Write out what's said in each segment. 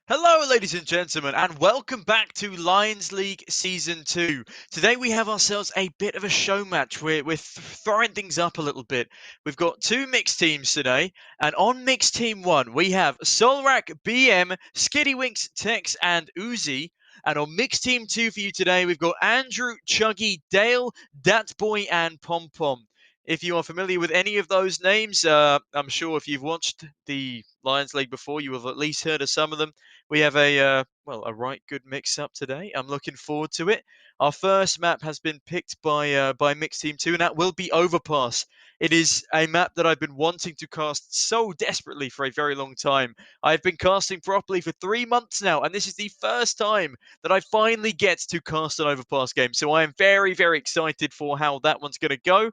Hello, ladies and gentlemen, and welcome back to Lions League Season 2. Today we have ourselves a bit of a show match. We're throwing things up a little bit. We've got two mixed teams today, and on mixed team 1, we have Solrak, BM, Skiddywinks, Tex, and Uzi. And on mixed team 2 for you today, we've got Andrew, Chuggy, Dale, Datboy, and Pom Pom. If you are familiar with any of those names, I'm sure if you've watched the Lions League before, you have at least heard of some of them. We have a right good mix-up today. I'm looking forward to it. Our first map has been picked by Mixed Team 2, and that will be Overpass. It is a map that I've been wanting to cast so desperately for a very long time. I've been casting properly for 3 months now, and this is the first time that I finally get to cast an Overpass game. So I am very, very excited for how that one's going to go.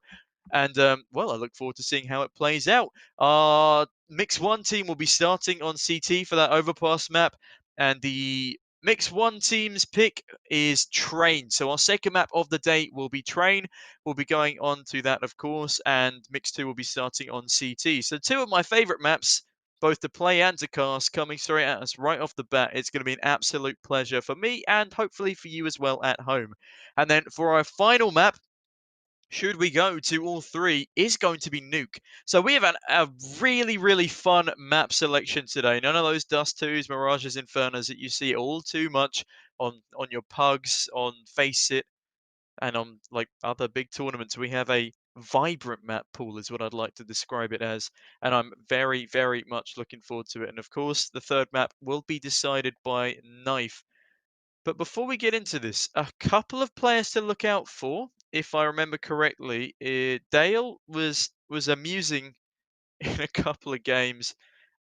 And I look forward to seeing how it plays out. Our Mix 1 team will be starting on CT for that Overpass map, and the Mix 1 team's pick is Train. So our second map of the day will be Train. We'll be going on to that, of course, and Mix 2 will be starting on CT. So two of my favourite maps, both to play and to cast, coming straight at us right off the bat. It's going to be an absolute pleasure for me and hopefully for you as well at home. And then for our final map, should we go to all three, is going to be Nuke. So we have a really, really fun map selection today. None of those Dust 2s, Mirages, Infernos that you see all too much on your pugs, on Face It, and on like other big tournaments. We have a vibrant map pool is what I'd like to describe it as. And I'm very, very much looking forward to it. And of course, the third map will be decided by Knife. But before we get into this, a couple of players to look out for. If I remember correctly, Dale was amusing in a couple of games,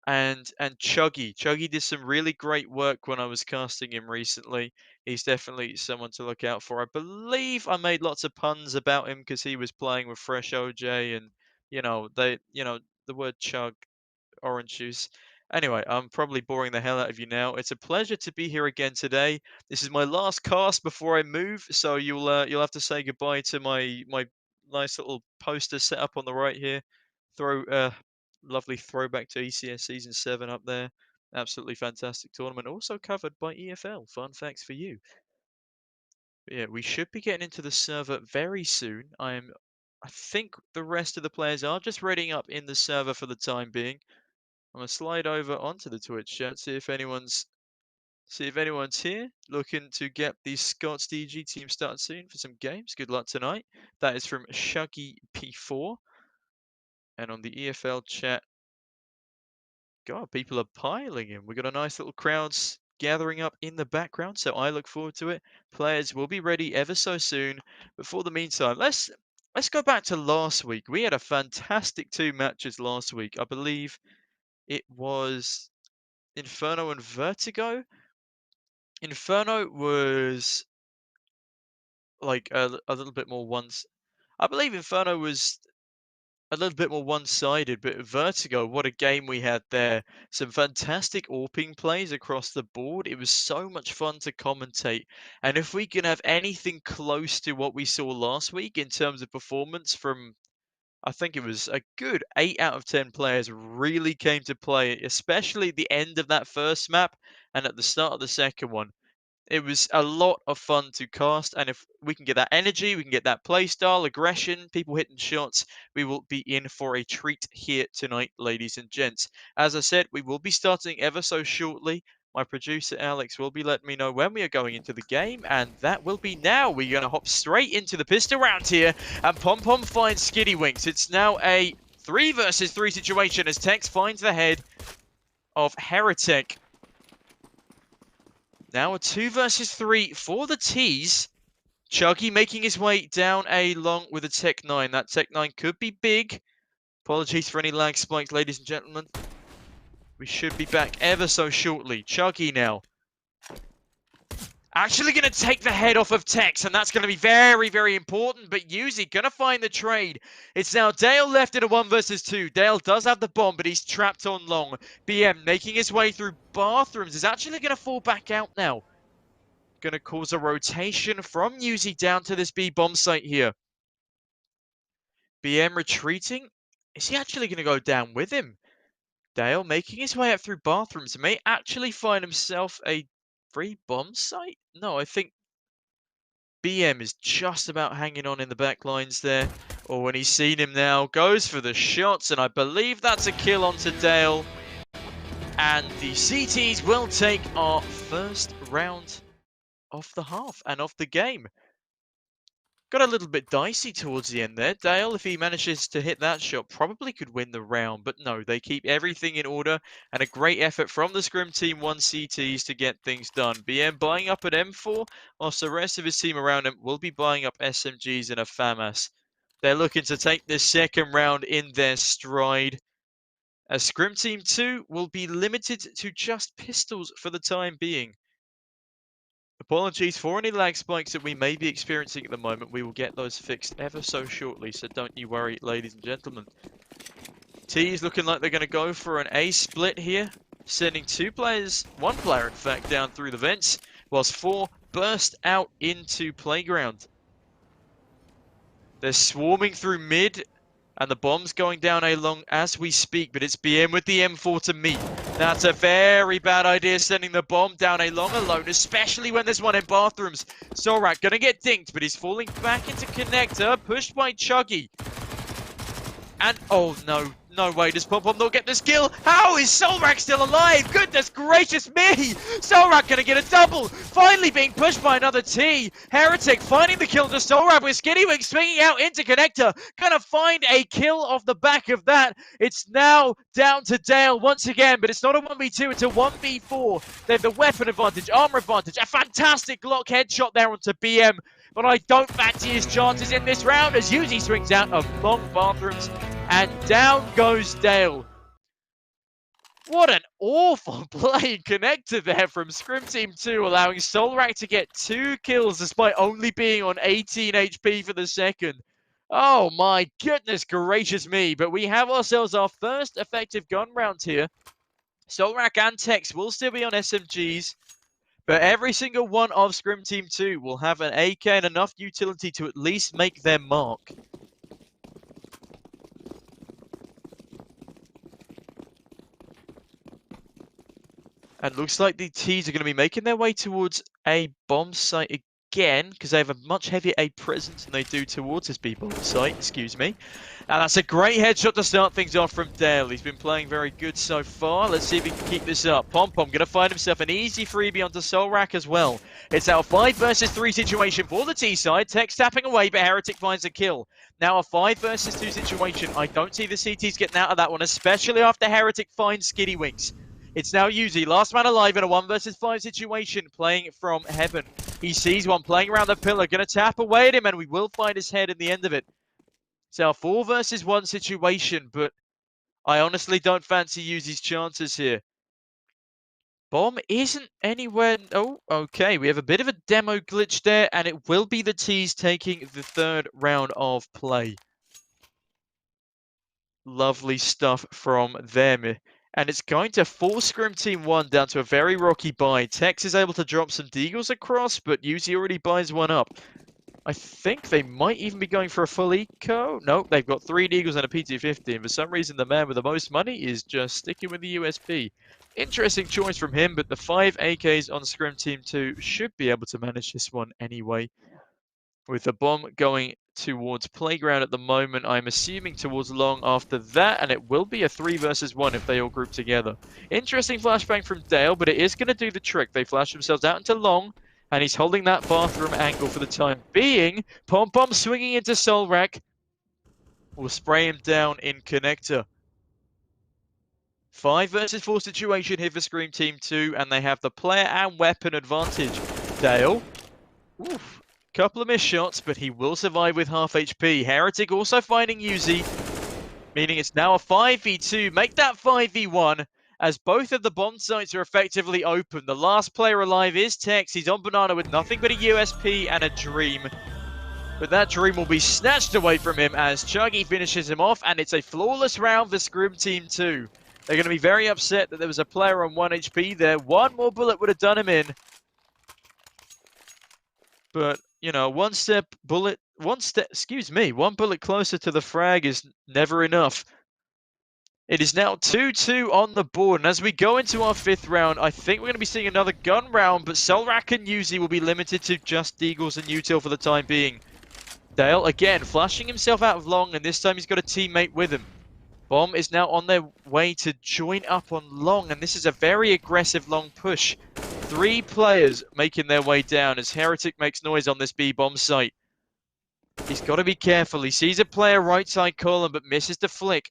and Chuggy did some really great work when I was casting him recently. He's definitely someone to look out for. I believe I made lots of puns about him because he was playing with Fresh OJ, and the word chug, orange juice. Anyway, I'm probably boring the hell out of you now. It's a pleasure to be here again today. This is my last cast before I move, so you'll have to say goodbye to my nice little poster set up on the right here. Lovely throwback to ECS Season 7 up there. Absolutely fantastic tournament. Also covered by EFL. Fun facts for you. But yeah, we should be getting into the server very soon. I think the rest of the players are just readying up in the server for the time being. I'm gonna slide over onto the Twitch chat, see if anyone's here looking to get the Scots DG team started soon for some games. Good luck tonight. That is from Shuggy P4. And on the EFL chat, God, people are piling in. We've got a nice little crowds gathering up in the background, so I look forward to it. Players will be ready ever so soon. But for the meantime, let's go back to last week. We had a fantastic 2 matches last week. I believe it was Inferno and Vertigo. Inferno was like a little bit more I believe Inferno was a little bit more one-sided, but Vertigo, what a game we had there. Some fantastic AWPing plays across the board. It was so much fun to commentate. And if we can have anything close to what we saw last week in terms of performance from, I think it was a good 8 out of 10 players really came to play, especially at the end of that first map and at the start of the second one. It was a lot of fun to cast, and if we can get that energy, we can get that play style, aggression, people hitting shots, we will be in for a treat here tonight, ladies and gents. As I said, we will be starting ever so shortly. My producer Alex will be letting me know when we are going into the game, and that will be now. We're going to hop straight into the pistol round here, and Pom Pom finds Skiddywinks. It's now a 3 versus 3 situation as Tex finds the head of Heretic. Now a 2 versus 3 for the T's. Chuggy making his way down A long with a Tech 9. That Tech 9 could be big. Apologies for any lag spikes, ladies and gentlemen. We should be back ever so shortly. Chuggy now. Actually going to take the head off of Tex, and that's going to be very, very important. But Yuzi going to find the trade. It's now Dale left in a 1 versus 2. Dale does have the bomb, but he's trapped on long. BM making his way through bathrooms is actually going to fall back out now. Going to cause a rotation from Yuzi down to this B bomb site here. BM retreating. Is he actually going to go down with him? Dale making his way up through bathrooms may actually find himself a free bomb site? No, I think BM is just about hanging on in the back lines there. Or when he's seen him now, goes for the shots, and I believe that's a kill onto Dale. And the CTs will take our first round off the half and off the game. Got a little bit dicey towards the end there. Dale, if he manages to hit that shot, probably could win the round. But no, they keep everything in order. And a great effort from the Scrim team, 1 CTs to get things done. BM buying up at M4, whilst the rest of his team around him will be buying up SMGs and a FAMAS. They're looking to take this second round in their stride. As Scrim Team 2 will be limited to just pistols for the time being. Apologies for any lag spikes that we may be experiencing at the moment. We will get those fixed ever so shortly, so don't you worry, ladies and gentlemen. T is looking like they're going to go for an A split here, sending one player in fact, down through the vents, whilst 4 burst out into playground. They're swarming through mid, and the bomb's going down A long as we speak, but it's BM with the M4 to meet. That's a very bad idea, sending the bomb down A long alone, especially when there's one in bathrooms. Solrak gonna get dinked, but he's falling back into connector, pushed by Chuggy. And, oh no, no way, does Pom Pom not get this kill? How is Solrak still alive? Goodness gracious me! Solrak gonna get a double! Finally being pushed by another T. Heretic finding the kill to Solrak with Skinny Wing swinging out into connector. Gonna find a kill off the back of that. It's now down to Dale once again, but it's not a 1v2, it's a 1v4. They have the weapon advantage, armor advantage, a fantastic Glock headshot there onto BM. But I don't fancy his chances in this round as Yuzi swings out of long bathrooms and down goes Dale. What an awful play connector there from Scrim Team 2, allowing Solrak to get 2 kills despite only being on 18 HP for the second. Oh my goodness gracious me, but we have ourselves our first effective gun round here. Solrak and Tex will still be on SMGs. But every single one of Scrim Team 2 will have an AK and enough utility to at least make their mark. And looks like the Ts are going to be making their way towards a bomb site again, because they have a much heavier A presence than they do towards this B bomb site, excuse me. And that's a great headshot to start things off from Dale. He's been playing very good so far. Let's see if he can keep this up. Pom Pom going to find himself an easy freebie onto Solrak as well. It's now a 5 versus 3 situation for the T side. Tex tapping away, but Heretic finds a kill. Now a 5 versus 2 situation. I don't see the CTs getting out of that one, especially after Heretic finds Skiddy Wings. It's now Yuzi, last man alive in a 1 versus 5 situation, playing from heaven. He sees one playing around the pillar, going to tap away at him, and we will find his head in the end of it. It's our 4 versus 1 situation, but I honestly don't fancy Yuzi's chances here. Bomb isn't anywhere. Oh, okay. We have a bit of a demo glitch there, and it will be the T's taking the 3rd round of play. Lovely stuff from them. And it's going to force Scrim Team 1 down to a very rocky buy. Tex is able to drop some deagles across, but Yuzi already buys one up. I think they might even be going for a full eco. Nope, they've got 3 deagles and a P250. And for some reason, the man with the most money is just sticking with the USP. Interesting choice from him, but the 5 AKs on Scrim Team 2 should be able to manage this one anyway. With the bomb going towards playground at the moment, I'm assuming towards long after that, and it will be a 3 versus 1 if they all group together. Interesting flashbang from Dale, but it is going to do the trick. They flash themselves out into long, and he's holding that bathroom angle for the time being. Pom Pom swinging into Solrak. Will spray him down in connector. 5 versus 4 situation here for Scream Team 2, and they have the player and weapon advantage. Dale. Oof. Couple of missed shots, but he will survive with half HP. Heretic also finding Yuzi, meaning it's now a 5v2. Make that 5v1, as both of the bomb sites are effectively open. The last player alive is Tex. He's on Banana with nothing but a USP and a Dream. But that Dream will be snatched away from him as Chuggy finishes him off, and it's a flawless round for Scrim Team 2. They're going to be very upset that there was a player on 1 HP there. One more bullet would have done him in. But, you know, one bullet closer to the frag is never enough. It is now 2-2 on the board, and as we go into our 5th round, I think we're going to be seeing another gun round, but Solrak and Yuzi will be limited to just Deagles and Util for the time being. Dale, again, flashing himself out of long, and this time he's got a teammate with him. Bomb is now on their way to join up on long, and this is a very aggressive long push. 3 players making their way down as Heretic makes noise on this B-bomb site. He's got to be careful. He sees a player right side column, but misses the flick.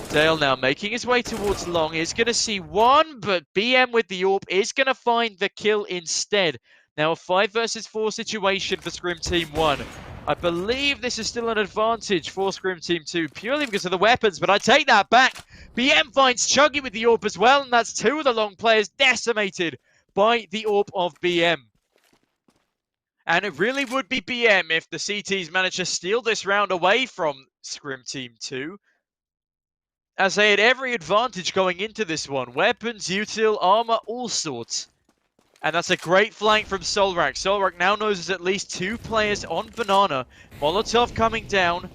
Dale now making his way towards long. Is going to see one, but BM with the AWP is going to find the kill instead. Now a 5 versus 4 situation for Scrim Team 1. I believe this is still an advantage for Scrim Team 2, purely because of the weapons, but I take that back. BM finds Chuggy with the AWP as well, and that's 2 of the long players decimated by the AWP of BM. And it really would be BM if the CTs managed to steal this round away from Scrim Team 2. As they had every advantage going into this one. Weapons, util, armor, all sorts. And that's a great flank from Solrak. Solrak now knows there's at least 2 players on Banana. Molotov coming down.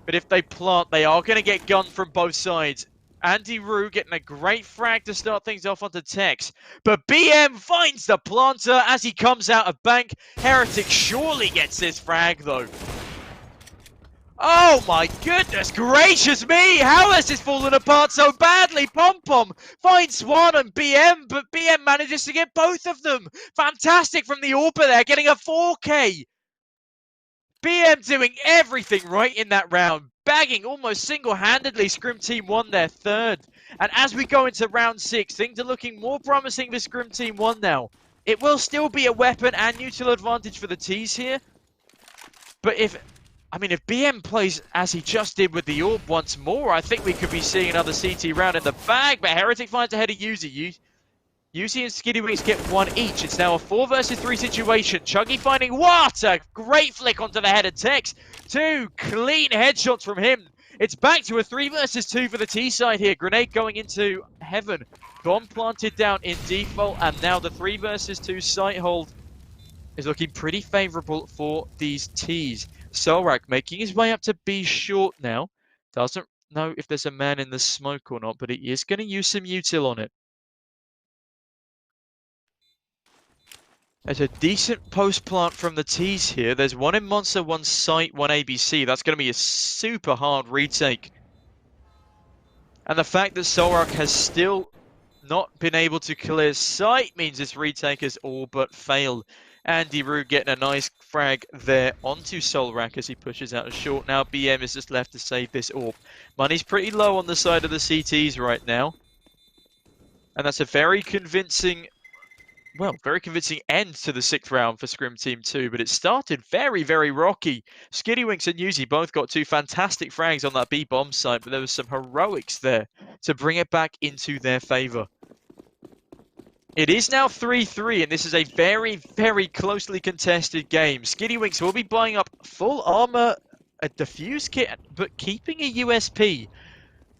But if they plant, they are going to get gunned from both sides. Andy Rue getting a great frag to start things off onto Tex. But BM finds the planter as he comes out of bank. Heretic surely gets this frag though. Oh my goodness gracious me! How has this fallen apart so badly? Pom Pom finds Swan and BM, but BM manages to get both of them. Fantastic from the AWPer there, getting a 4K. BM doing everything right in that round, bagging almost single-handedly Scrim Team 1 their 3rd. And as we go into round 6, things are looking more promising for Scrim Team 1 now. It will still be a weapon and neutral advantage for the T's here. But if BM plays as he just did with the AWP once more, I think we could be seeing another CT round in the bag. But Heretic finds ahead of Yuzi. Yuzi and Skiddy get 1 each. It's now a 4 versus 3 situation. Chuggy finding what? A great flick onto the head of Tex. 2 clean headshots from him. It's back to a 3 versus 2 for the T side here. Grenade going into heaven. Bomb planted down in default. And now the 3 versus 2 site hold is looking pretty favorable for these Ts. Solrak making his way up to B short now. Doesn't know if there's a man in the smoke or not, but he is going to use some util on it. There's a decent post plant from the T's here. There's one in Monster, one site, one ABC. That's going to be a super hard retake. And the fact that Solrak has still not been able to clear site means this retake has all but failed. Andy Rue getting a nice frag there onto Solrak as he pushes out a short. Now BM is just left to save this AWP. Money's pretty low on the side of the CTs right now. And that's a very convincing end to the 6th round for Scrim Team 2, but it started very, very rocky. Skiddywinks and Yuzi both got 2 fantastic frags on that B-bomb site, but there was some heroics there to bring it back into their favour. It is now 3-3, and this is a very, very closely contested game. Skiddywinks will be buying up full armour, a defuse kit, but keeping a USP.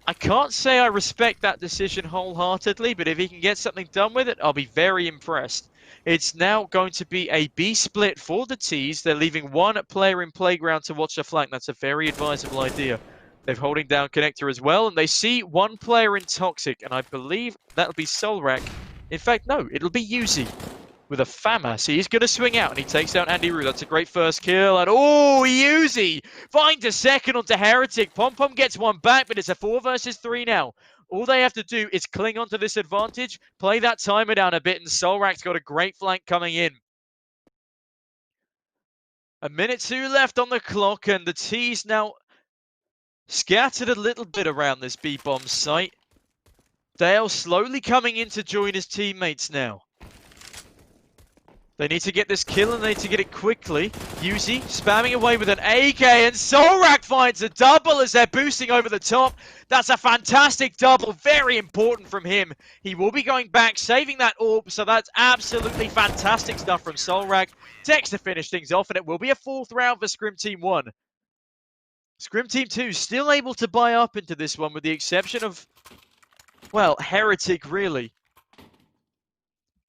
I can't say I respect that decision wholeheartedly, but if he can get something done with it, I'll be very impressed. It's now going to be a B split for the T's. They're leaving 1 player in playground to watch the flank. That's a very advisable idea. They're holding down connector as well, and they see 1 player in Toxic, and I believe that'll be Solrak. In fact, no, it'll be Yuzi with a FAMAS. He's going to swing out, and he takes down Andy Rue. That's a great first kill. And oh, Yuzi finds a second onto Heretic. Pom Pom gets 1 back, but it's a 4 versus 3 now. All they have to do is cling onto this advantage, play that timer down a bit, and Solrak's got a great flank coming in. 1:02 left on the clock, and the T's now scattered a little bit around this B-bomb site. Dale slowly coming in to join his teammates now. They need to get this kill and they need to get it quickly. Yuzi spamming away with an AK, and Solrak finds a double as they're boosting over the top. That's a fantastic double, very important from him. He will be going back, saving that AWP, so that's absolutely fantastic stuff from Solrak. Tex to finish things off, and it will be a 4th round for Scrim Team 1. Scrim Team 2 still able to buy up into this one with the exception of, well, Heretic really.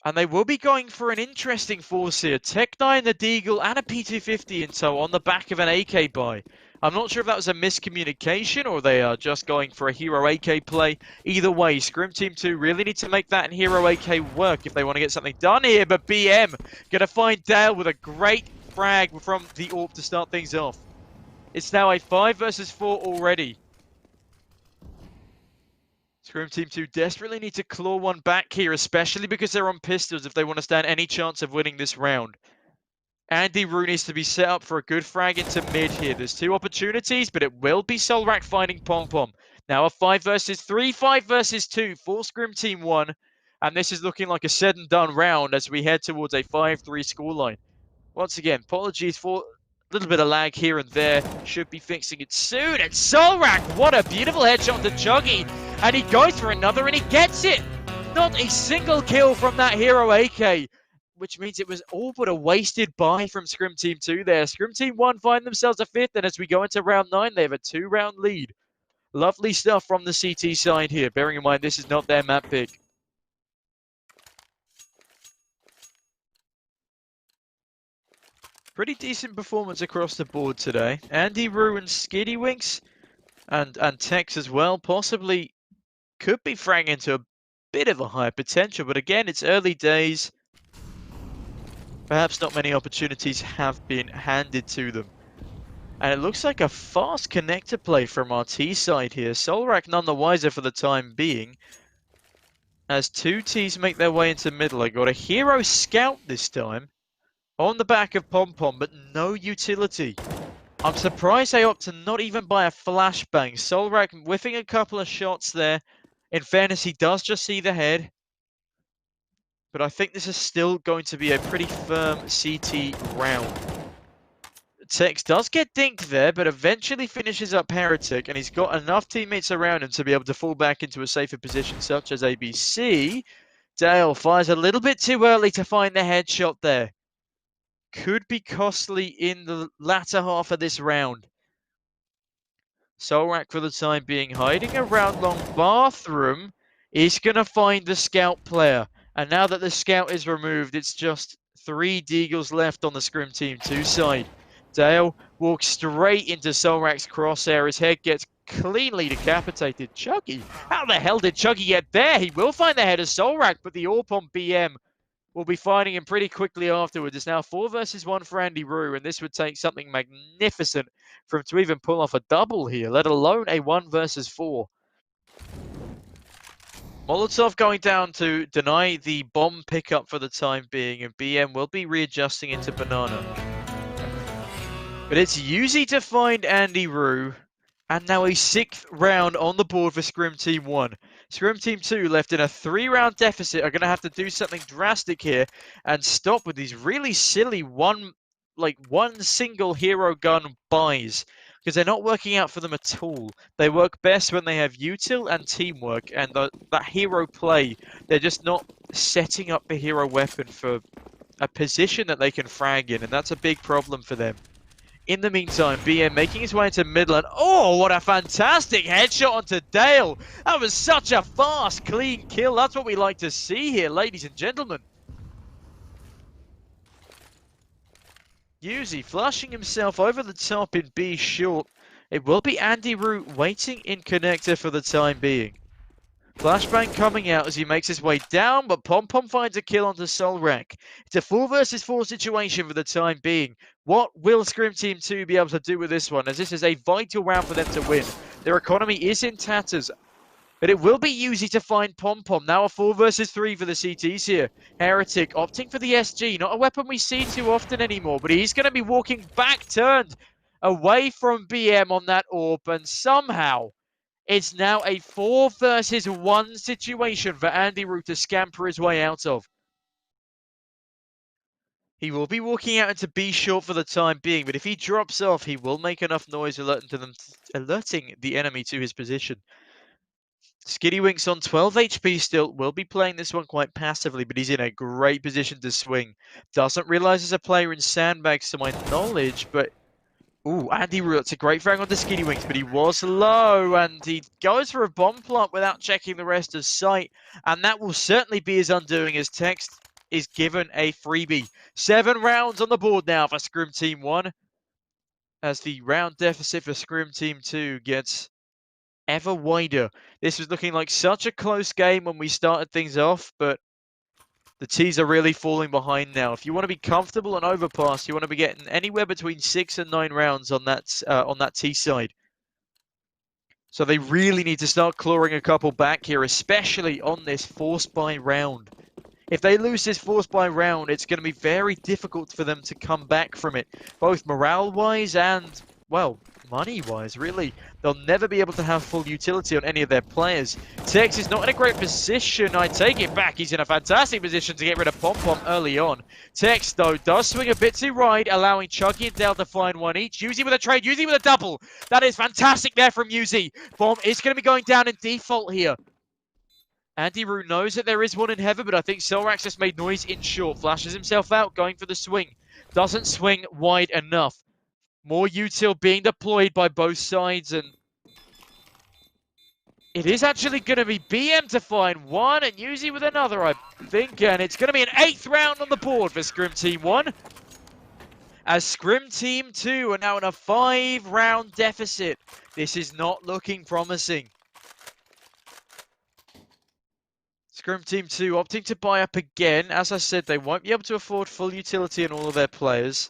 And they will be going for an interesting force here. Tech 9, the Deagle, and a P250 in tow on the back of an AK buy. I'm not sure if that was a miscommunication or they are just going for a Hero AK play. Either way, Scrim Team 2 really need to make that Hero AK work if they want to get something done here. But BM going to find Dale with a great frag from the AWP to start things off. It's now a 5 versus 4 already. Scrim Team 2 desperately need to claw one back here, especially because they're on pistols if they want to stand any chance of winning this round. Andy Rue needs to be set up for a good frag into mid here. There's two opportunities, but it will be Solrak finding Pom Pom. Now a 5 versus 3, 5 versus 2 for Scrim Team 1. And this is looking like a said and done round as we head towards a 5-3 scoreline. Once again, apologies for a little bit of lag here and there. Should be fixing it soon. And Solrak, what a beautiful headshot to Chuggy. And he goes for another and he gets it. Not a single kill from that Hero AK, which means it was all but a wasted buy from Scrim Team 2 there. Scrim Team 1 find themselves a 5th, and as we go into round 9, they have a 2-round lead. Lovely stuff from the CT side here, bearing in mind this is not their map pick. Pretty decent performance across the board today. Andy Rue and Skiddy and Tex as well, possibly could be fragging into a bit of a higher potential, but again, it's early days. Perhaps not many opportunities have been handed to them. And it looks like a fast connector play from our T side here. Solrak none the wiser for the time being. As two Ts make their way into middle. I got a Hero Scout this time. On the back of Pom Pom, but no utility. I'm surprised they opt to not even buy a flashbang. Solrak whiffing a couple of shots there. In fairness, he does just see the head. But I think this is still going to be a pretty firm CT round. Tex does get dinked there, but eventually finishes up Heretic, and he's got enough teammates around him to be able to fall back into a safer position, such as ABC. Dale fires a little bit too early to find the headshot there. Could be costly in the latter half of this round. Solrak, for the time being, hiding around long bathroom, is going to find the scout player. And now that the scout is removed, it's just 3 Deagles left on the Scrim Team 2 side. Dale walks straight into Solrak's crosshair. His head gets cleanly decapitated. Chuggy, how the hell did Chuggy get there? He will find the head of Solrak, but the AWP on BM will be finding him pretty quickly afterwards. It's now 4 versus 1 for Andy Rue, and this would take something magnificent for him to even pull off a double here, let alone a 1 versus 4. Molotov going down to deny the bomb pickup for the time being, and BM will be readjusting into Banana. But it's easy to find Andy Rue, and now a 6th round on the board for Scrim Team 1. Scrim Team 2 left in a 3-round deficit are going to have to do something drastic here and stop with these really silly one single hero gun buys, because they're not working out for them at all. They work best when they have util and teamwork, and that hero play, they're just not setting up the hero weapon for a position that they can frag in, and that's a big problem for them. In the meantime, BM making his way into middle, and oh, what a fantastic headshot onto Dale. That was such a fast, clean kill. That's what we like to see here, ladies and gentlemen. Yuzi flushing himself over the top in B short. It will be Andy Rue waiting in connector for the time being. Flashbang coming out as he makes his way down, but Pom Pom finds a kill onto Solrak. It's a 4 versus 4 situation for the time being. What will Scrim Team 2 be able to do with this one, as this is a vital round for them to win? Their economy is in tatters, but it will be easy to find Pom Pom. Now a 4 versus 3 for the CTs here. Heretic opting for the SG, not a weapon we see too often anymore, but he's going to be walking back, turned away from BM on that AWP, and somehow it's now a 4 versus 1 situation for Andy Rue to scamper his way out of. He will be walking out into B short for the time being, but if he drops off, he will make enough noise alerting the enemy to his position. Skiddy on 12 HP still, will be playing this one quite passively, but he's in a great position to swing. Doesn't realize there's a player in sandbags to my knowledge, but ooh, Andy Rue, it's a great frag on the Skiddy but he was low, and he goes for a bomb plant without checking the rest of sight, and that will certainly be his undoing as Text is given a freebie. 7 rounds on the board now for Scrim Team 1. as the round deficit for Scrim Team 2 gets ever wider. This was looking like such a close game when we started things off, but the T's are really falling behind now. If you want to be comfortable on overpass, you want to be getting anywhere between 6 and 9 rounds on that T side. So they really need to start clawing a couple back here, especially on this force buy round. If they lose this force buy round, it's going to be very difficult for them to come back from it, both morale-wise and, well, money-wise, really. They'll never be able to have full utility on any of their players. Tex is not in a great position. I take it back. He's in a fantastic position to get rid of Pom Pom early on. Tex, though, does swing a bit too right, allowing Chuggy and Dale to find one each. Yuzi with a trade, Yuzi with a double. That is fantastic there from Yuzi. Bomb is going to be going down in default here. Andy Rue knows that there is one in heaven, but I think Solrax just made noise in short. Flashes himself out, going for the swing. Doesn't swing wide enough. More util being deployed by both sides, and it is actually going to be BM to find one, and Yuzi with another, I think, and it's going to be an 8th round on the board for Scrim Team 1. As Scrim Team 2 are now in a 5-round deficit. This is not looking promising. Scrim Team 2 opting to buy up again. As I said, they won't be able to afford full utility on all of their players.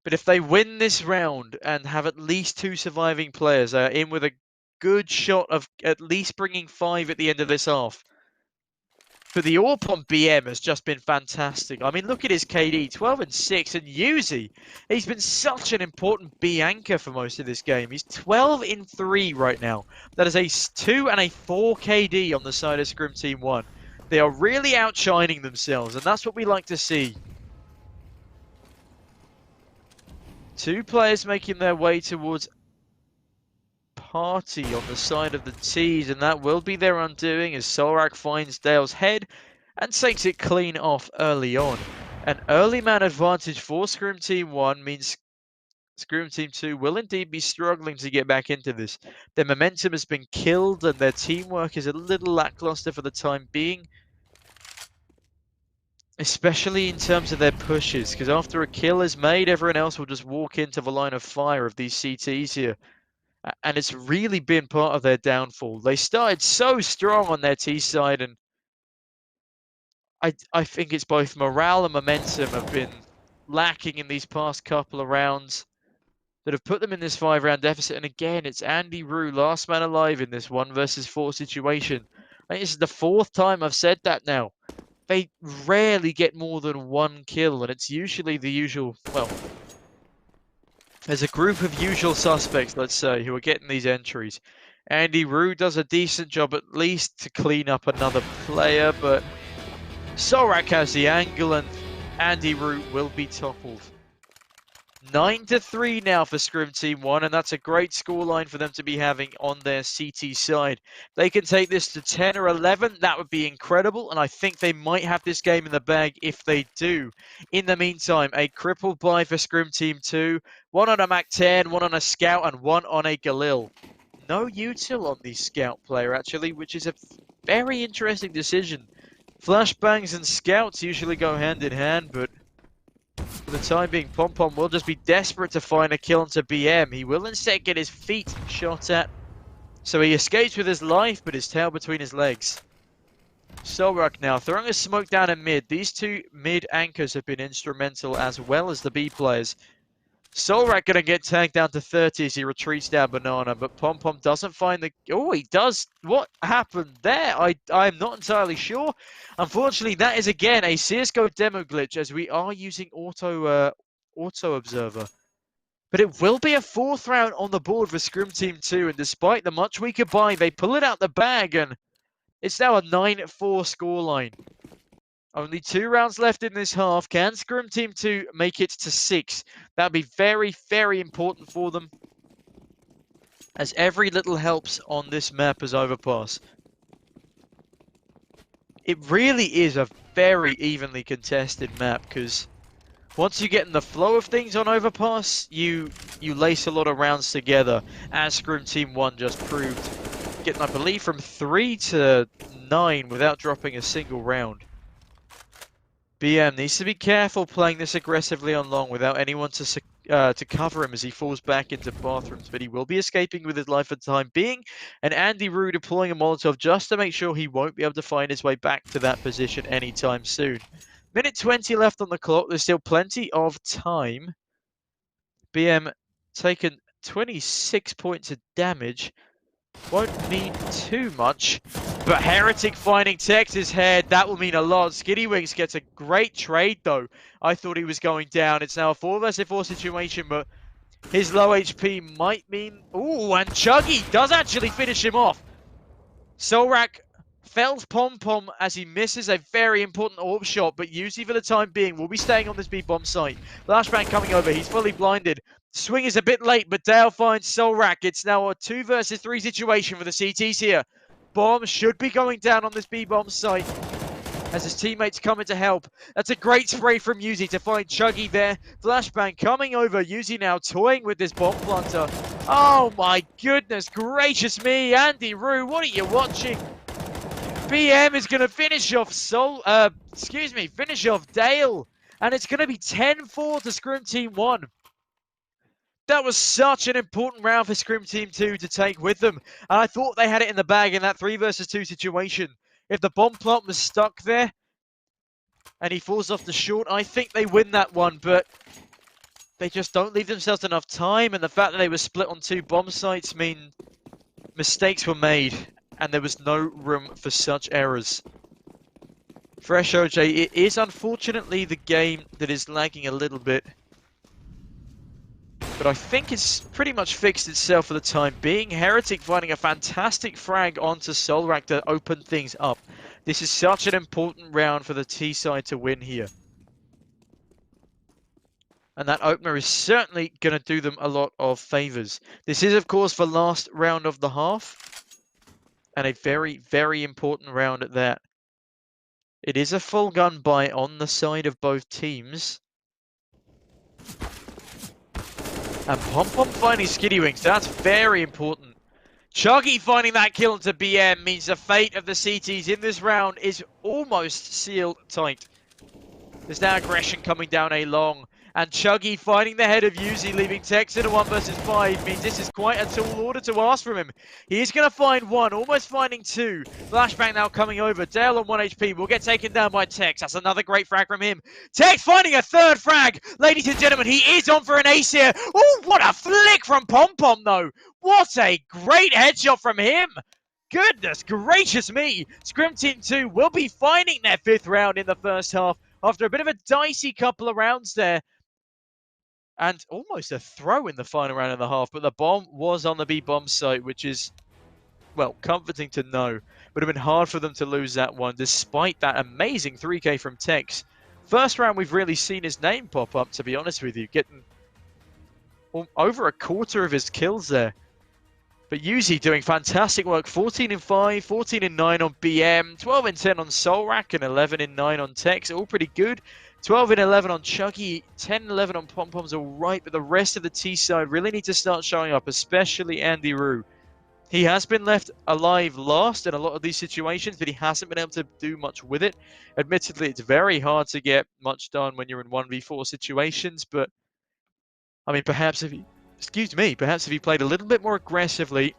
But if they win this round and have at least 2 surviving players, they are in with a good shot of at least bringing 5 at the end of this half. But the AWP on BM has just been fantastic. I mean, look at his KD, 12 and 6. And Yuzi, he's been such an important B anchor for most of this game. He's 12 in 3 right now. That is a 2 and a 4 KD on the side of Scrim Team 1. They are really outshining themselves, and that's what we like to see. 2 players making their way towards party on the side of the T's, and that will be their undoing as Solrak finds Dale's head and takes it clean off early on. An early man advantage for Scrim Team 1 means Scrim Team 2 will indeed be struggling to get back into this. Their momentum has been killed and their teamwork is a little lackluster for the time being, especially in terms of their pushes, because after a kill is made, everyone else will just walk into the line of fire of these CTs here. And it's really been part of their downfall. They started so strong on their T side, and I think it's both morale and momentum have been lacking in these past couple of rounds that have put them in this 5-round deficit. And again, it's Andy Rue, last man alive in this 1 versus 4 situation. I think this is the 4th time I've said that now. They rarely get more than 1 kill, and it's usually the usual, well, there's a group of usual suspects, let's say, who are getting these entries. Andy Rue does a decent job at least to clean up another player, but Solrak has the angle and Andy Rue will be toppled. 9-3 now for Scrim Team 1, and that's a great scoreline for them to be having on their CT side. They can take this to 10 or 11, that would be incredible, and I think they might have this game in the bag if they do. In the meantime, a crippled buy for Scrim Team 2, 1 on a Mac-10, 1 on a Scout, and 1 on a Galil. No util on the Scout player, actually, which is a very interesting decision. Flashbangs and Scouts usually go hand in hand, but for the time being, Pom Pom will just be desperate to find a kill onto BM. He will instead get his feet shot at. So he escapes with his life, but his tail between his legs. Solrak now throwing a smoke down in mid. These 2 mid anchors have been instrumental as well as the B players. Solrak going to get tagged down to 30 as he retreats down Banana, but Pom Pom doesn't find the... Oh, he does. What happened there? I'm not entirely sure. Unfortunately, that is again a CSGO demo glitch as we are using auto observer. But it will be a 4th round on the board for Scrim Team 2, and despite the much weaker buy, they pull it out the bag, and it's now a 9-4 scoreline. Only 2 rounds left in this half. Can Scrim Team 2 make it to 6? That'd be very, very important for them, as every little helps on this map as overpass. It really is a very evenly contested map, because once you get in the flow of things on overpass, you lace a lot of rounds together, as Scrim Team 1 just proved, getting, I believe, from 3 to 9 without dropping a single round. BM needs to be careful playing this aggressively on long without anyone to to cover him as he falls back into bathrooms, but he will be escaping with his life for the time being. And Andy Rue deploying a Molotov just to make sure he won't be able to find his way back to that position anytime soon. Minute 20 left on the clock. There's still plenty of time. BM taken 26 points of damage. Won't mean too much, but Heretic finding Tex's head, that will mean a lot. Skitty Wings gets a great trade though. I thought he was going down. It's now a 4 vs 4 situation, but his low HP might mean... Ooh, and Chuggy does actually finish him off. Solrak fells Pom Pom as he misses a very important orb shot, but Yuzi for the time being will be staying on this B-bomb site. Flashbang coming over, he's fully blinded. Swing is a bit late, but Dale finds Solrak. It's now a 2 vs 3 situation for the CTs here. Bomb should be going down on this B-bomb site as his teammates come in to help. That's a great spray from Yuzi to find Chuggy there. Flashbang coming over. Yuzi now toying with this bomb planter. Oh my goodness gracious me. Andy Rue, what are you watching? BM is going to finish off finish off Dale. And it's going to be 10-4 to Scrim Team 1. That was such an important round for Scrim Team 2 to take with them. And I thought they had it in the bag in that 3 vs 2 situation. If the bomb plant was stuck there and he falls off the short, I think they win that one. But they just don't leave themselves enough time. And the fact that they were split on 2 bomb sites mean mistakes were made. And there was no room for such errors. Fresh OJ, it is unfortunately the game that is lagging a little bit. But I think it's pretty much fixed itself for the time being. Heretic finding a fantastic frag onto Solrak to open things up. This is such an important round for the T side to win here. And that opener is certainly going to do them a lot of favours. This is, of course, the last round of the half. And a very, very important round at that. It is a full gun buy on the side of both teams. And Pom Pom finding Skitty Wings, that's very important. Chuggy finding that kill into BM means the fate of the CTs in this round is almost sealed tight. There's now aggression coming down a long. And Chuggy finding the head of Yuzi, leaving Tex in a 1 vs 5 means this is quite a tall order to ask from him. He is going to find 1, almost finding 2. Flashbang now coming over. Dale on 1 HP will get taken down by Tex. That's another great frag from him. Tex finding a 3rd frag. Ladies and gentlemen, he is on for an ace here. Oh, what a flick from Pom Pom though. What a great headshot from him. Goodness gracious me. Scrim Team 2 will be finding their 5th round in the first half after a bit of a dicey couple of rounds there. And almost a throw in the final round and a half, but the bomb was on the B-bomb site, which is, well, comforting to know. Would have been hard for them to lose that one, despite that amazing 3K from Tex. First round we've really seen his name pop up, to be honest with you, getting over a quarter of his kills there. But Yuzi doing fantastic work, 14 in 5, 14 in 9 on BM, 12 in 10 on Solrak, and 11 in 9 on Tex, all pretty good. 12 in 11 on Chuggy, 10 in 11 on Pom Pom's all right, but the rest of the T side really need to start showing up, especially Andy Rue. He has been left alive last in a lot of these situations, but he hasn't been able to do much with it. Admittedly, it's very hard to get much done when you're in 1v4 situations, but I mean, perhaps if he played a little bit more aggressively,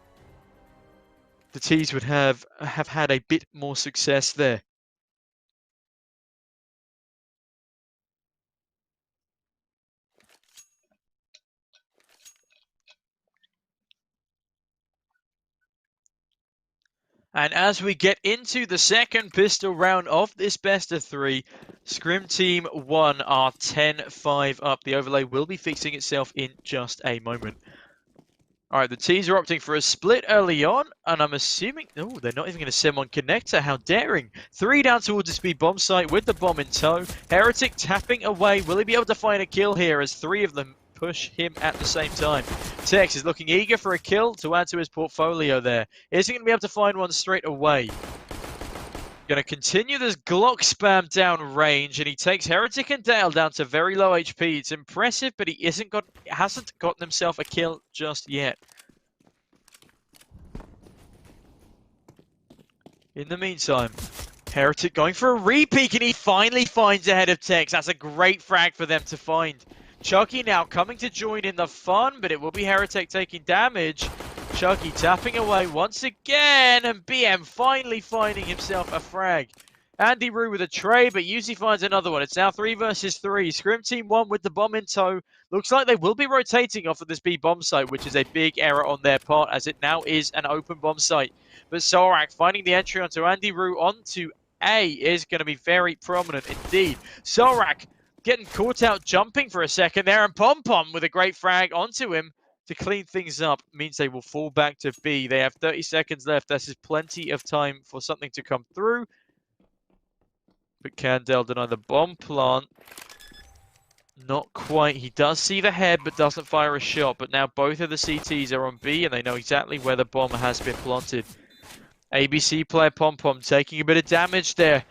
the T's would have had a bit more success there. And as we get into the second pistol round of this best of 3, Scrim Team 1 are 10-5 up. The overlay will be fixing itself in just a moment. All right, the T's are opting for a split early on, and I'm assuming... Oh, they're not even going to send one connector. How daring. 3 down towards the speed bomb site with the bomb in tow. Heretic tapping away. Will he be able to find a kill here as 3 of them push him at the same time? Tex is looking eager for a kill to add to his portfolio there. Is he going to be able to find one straight away? Going to continue this Glock spam down range, and he takes Heretic and Dale down to very low HP. It's impressive, but he hasn't gotten himself a kill just yet. In the meantime, Heretic going for a re-peek, and he finally finds ahead of Tex. That's a great frag for them to find. Chucky now coming to join in the fun, but it will be Heretic taking damage. Chucky tapping away once again, and BM finally finding himself a frag. Andy Rue with a trade, but usually finds another one. It's now 3 versus 3. Scrim Team 1 with the bomb in tow. Looks like they will be rotating off of this B bomb site, which is a big error on their part, as it now is an open bomb site. But Sorak finding the entry onto Andy Rue onto A is going to be very prominent indeed. Sorak getting caught out jumping for a second there, and Pom Pom with a great frag onto him to clean things up. Means they will fall back to B. They have 30 seconds left. This is plenty of time for something to come through. But Candel deny the bomb plant. Not quite. He does see the head, but doesn't fire a shot. But now both of the CTs are on B, and they know exactly where the bomb has been planted. ABC player Pom Pom taking a bit of damage there.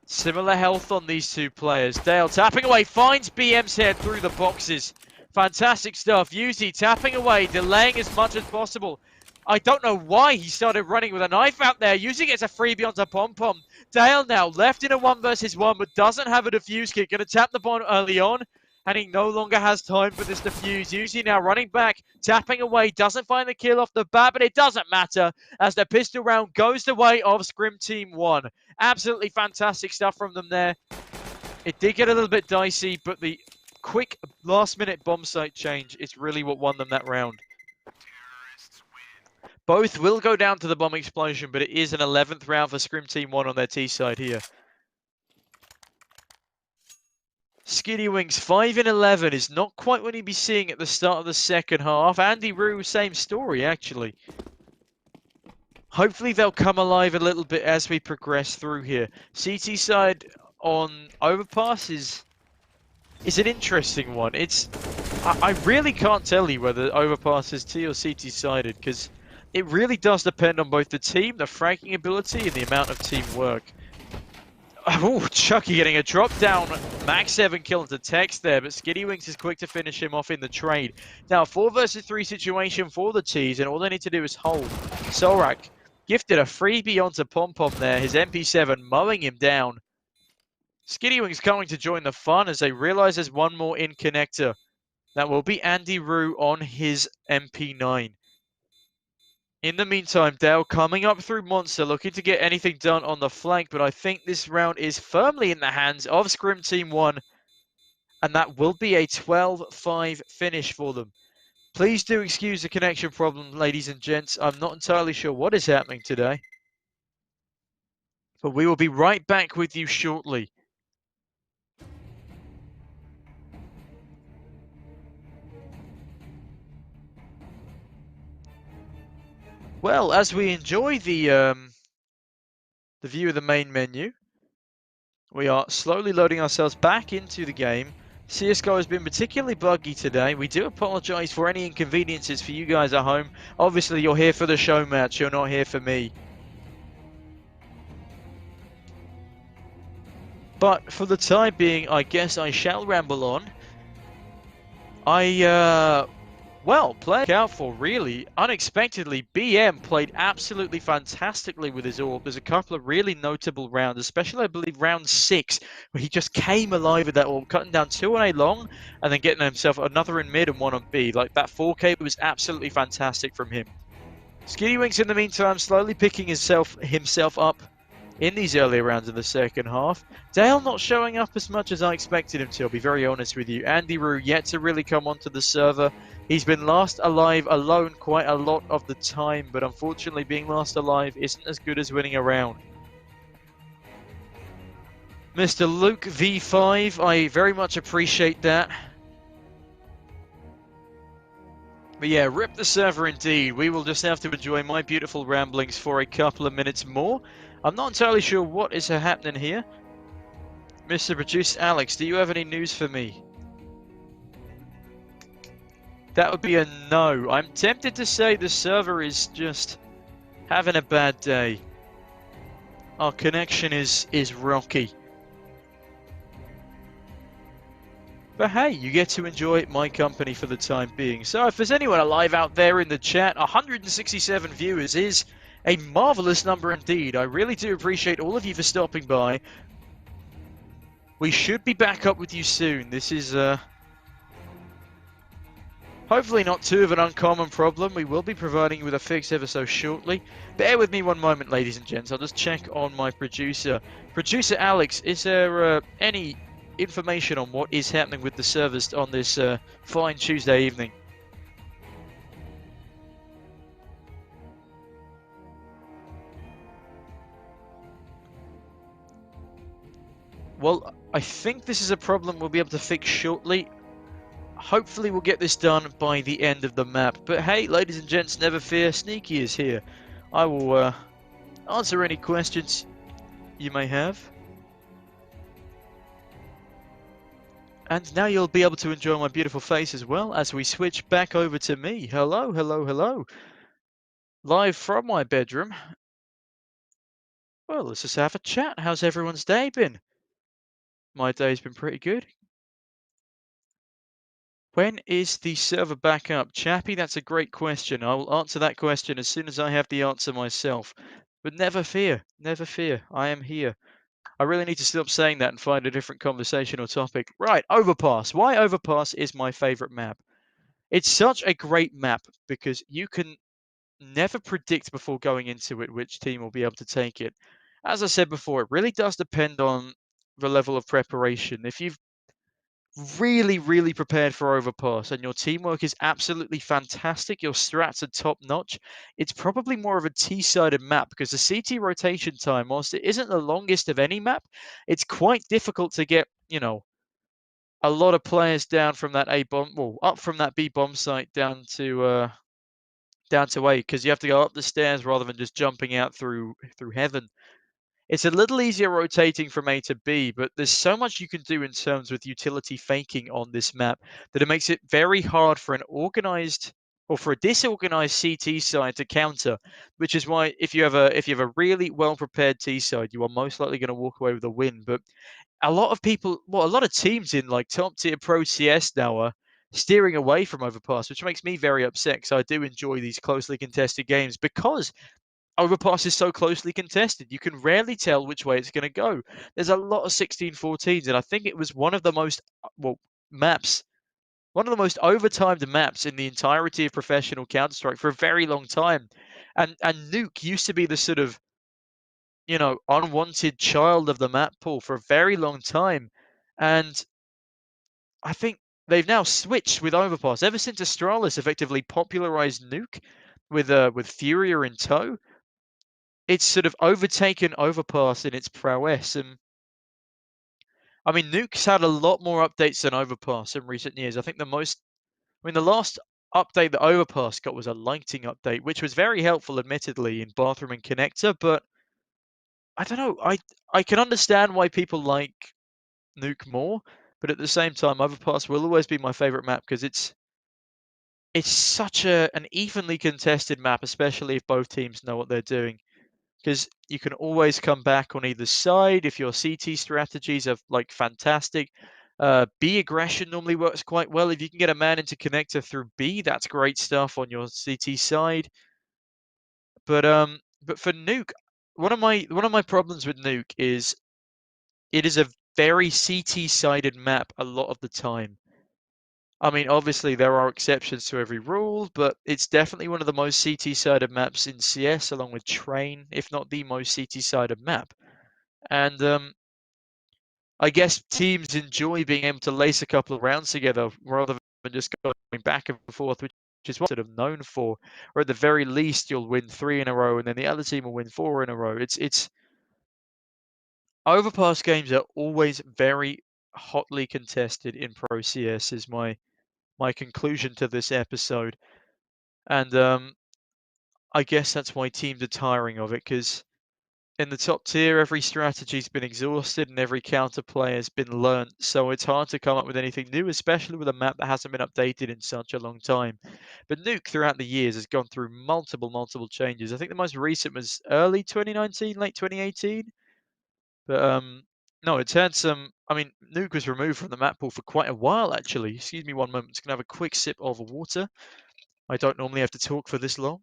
Similar health on these two players. Dale tapping away, finds BM's head through the boxes. Fantastic stuff. Yuzi tapping away, delaying as much as possible. I don't know why he started running with a knife out there. Yuzi gets a freebie onto Pom Pom. Dale now left in a 1 versus 1, but doesn't have a defuse kit. Going to tap the bomb early on, and he no longer has time for this defuse. Yuzi now running back, tapping away, doesn't find the kill off the bat, but it doesn't matter as the pistol round goes the way of Scrim Team 1. Absolutely fantastic stuff from them there. It did get a little bit dicey, but the quick last-minute bomb site change is really what won them that round. Both will go down to the bomb explosion, but it is an 11th round for Scrim Team 1 on their T side here. Skiddy Wings 5 in 11 is not quite what you'd be seeing at the start of the second half. Andy Rue, same story actually. Hopefully they'll come alive a little bit as we progress through here. CT side on Overpass is an interesting one. I really can't tell you whether Overpass is T or CT sided, because it really does depend on both the team, the fragging ability, and the amount of teamwork. Oh, Chucky getting a drop down. Max 7 kill into Tex there, but Skiddy Wings is quick to finish him off in the trade. Now, 4 versus 3 situation for the T's, and all they need to do is hold. Sorak gifted a freebie onto Pom Pom there, his MP7 mowing him down. Skiddy Wings coming to join the fun as they realize there's one more in connector. That will be Andy Rue on his MP9. In the meantime, Dale coming up through Monster, looking to get anything done on the flank, but I think this round is firmly in the hands of Scrim Team 1, and that will be a 12-5 finish for them. Please do excuse the connection problem, ladies and gents. I'm not entirely sure what is happening today, but we will be right back with you shortly. Well, as we enjoy the view of the main menu, we are slowly loading ourselves back into the game. CSGO has been particularly buggy today. We do apologise for any inconveniences for you guys at home. Obviously, you're here for the show match. You're not here for me. But for the time being, I guess I shall ramble on. Well, playing out for really, unexpectedly, BM played absolutely fantastically with his AWP. There's a couple of really notable rounds, especially I believe round 6, where he just came alive with that AWP, cutting down 2 on A long, and then getting himself another in mid and 1 on B. Like, that 4K was absolutely fantastic from him. Skiddy Wings, in the meantime, slowly picking himself up in these earlier rounds of the second half. Dale not showing up as much as I expected him to, I'll be very honest with you. Andy Rue yet to really come onto the server. He's been last alive alone quite a lot of the time, but unfortunately being last alive isn't as good as winning a round. Mr. Luke V5, I very much appreciate that. But yeah, rip the server indeed. We will just have to enjoy my beautiful ramblings for a couple of minutes more. I'm not entirely sure what is happening here. Mr. Producer Alex, do you have any news for me? That would be a no. I'm tempted to say the server is just having a bad day. Our connection is rocky. But hey, you get to enjoy my company for the time being. So if there's anyone alive out there in the chat, 167 viewers is a marvellous number indeed. I really do appreciate all of you for stopping by. We should be back up with you soon. This is Hopefully not too of an uncommon problem. We will be providing you with a fix ever so shortly. Bear with me one moment, ladies and gents. I'll just check on my producer. Producer Alex, is there any information on what is happening with the servers on this fine Tuesday evening? Well, I think this is a problem we'll be able to fix shortly. Hopefully we'll get this done by the end of the map. But hey, ladies and gents, never fear, Sneaky is here. I will answer any questions you may have. And now you'll be able to enjoy my beautiful face as well as we switch back over to me. Hello, hello, hello. Live from my bedroom. Well, let's just have a chat. How's everyone's day been? My day's been pretty good. When is the server back up? Chappie, that's a great question. I will answer that question as soon as I have the answer myself. But never fear, I am here. I really need to stop saying that and find a different conversational topic. Right, Overpass. Why Overpass is my favorite map? It's such a great map because you can never predict before going into it which team will be able to take it. As I said before, it really does depend on the level of preparation. If you've really prepared for Overpass and your teamwork is absolutely fantastic, your strats are top notch, it's probably more of a T-sided map because the CT rotation time, whilst it isn't the longest of any map, it's quite difficult to get, a lot of players down from that A bomb, well, up from that B bomb site down to A because you have to go up the stairs rather than just jumping out through heaven. It's a little easier rotating from A to B, but there's so much you can do in terms with utility faking on this map that it makes it very hard for an organized or for a disorganized CT side to counter, which is why if you have a really well prepared T side, you are most likely going to walk away with a win. But a lot of people, well, a lot of teams in like top tier pro CS now are steering away from Overpass, which makes me very upset because I do enjoy these closely contested games because Overpass is so closely contested. You can rarely tell which way it's going to go. There's a lot of 16-14s, and I think it was one of the most, well, maps, one of the most overtimed maps in the entirety of professional Counter-Strike for a very long time. And Nuke used to be the sort of, unwanted child of the map pool for a very long time. And I think they've now switched with Overpass. Ever since Astralis effectively popularized Nuke with Furia in tow, it's sort of overtaken Overpass in its prowess. And I mean, Nuke's had a lot more updates than Overpass in recent years. The last update that Overpass got was a lighting update, which was very helpful, admittedly, in Bathroom and Connector. But I don't know. I can understand why people like Nuke more, but at the same time, Overpass will always be my favorite map because it's such an evenly contested map, especially if both teams know what they're doing. Because you can always come back on either side if your CT strategies are like fantastic. B aggression normally works quite well. If you can get a man into connector through B, that's great stuff on your CT side. But for Nuke, one of my problems with Nuke is it is a very CT sided map a lot of the time. I mean, obviously there are exceptions to every rule, but it's definitely one of the most CT-sided maps in CS, along with Train, if not the most CT-sided map. And I guess teams enjoy being able to lace a couple of rounds together rather than just going back and forth, which is what sort of known for. Or at the very least, you'll win 3 in a row, and then the other team will win 4 in a row. It's Overpass games are always very hotly contested in Pro CS. Is my conclusion to this episode. And I guess that's why teams are tiring of it, because in the top tier, every strategy's been exhausted and every counterplay has been learnt. So it's hard to come up with anything new, especially with a map that hasn't been updated in such a long time. But Nuke, throughout the years, has gone through multiple changes. I think the most recent was early 2019, late 2018. But no, it's had some. I mean, Nuke was removed from the map pool for quite a while, actually. Excuse me one moment. Just gonna have a quick sip of water. I don't normally have to talk for this long.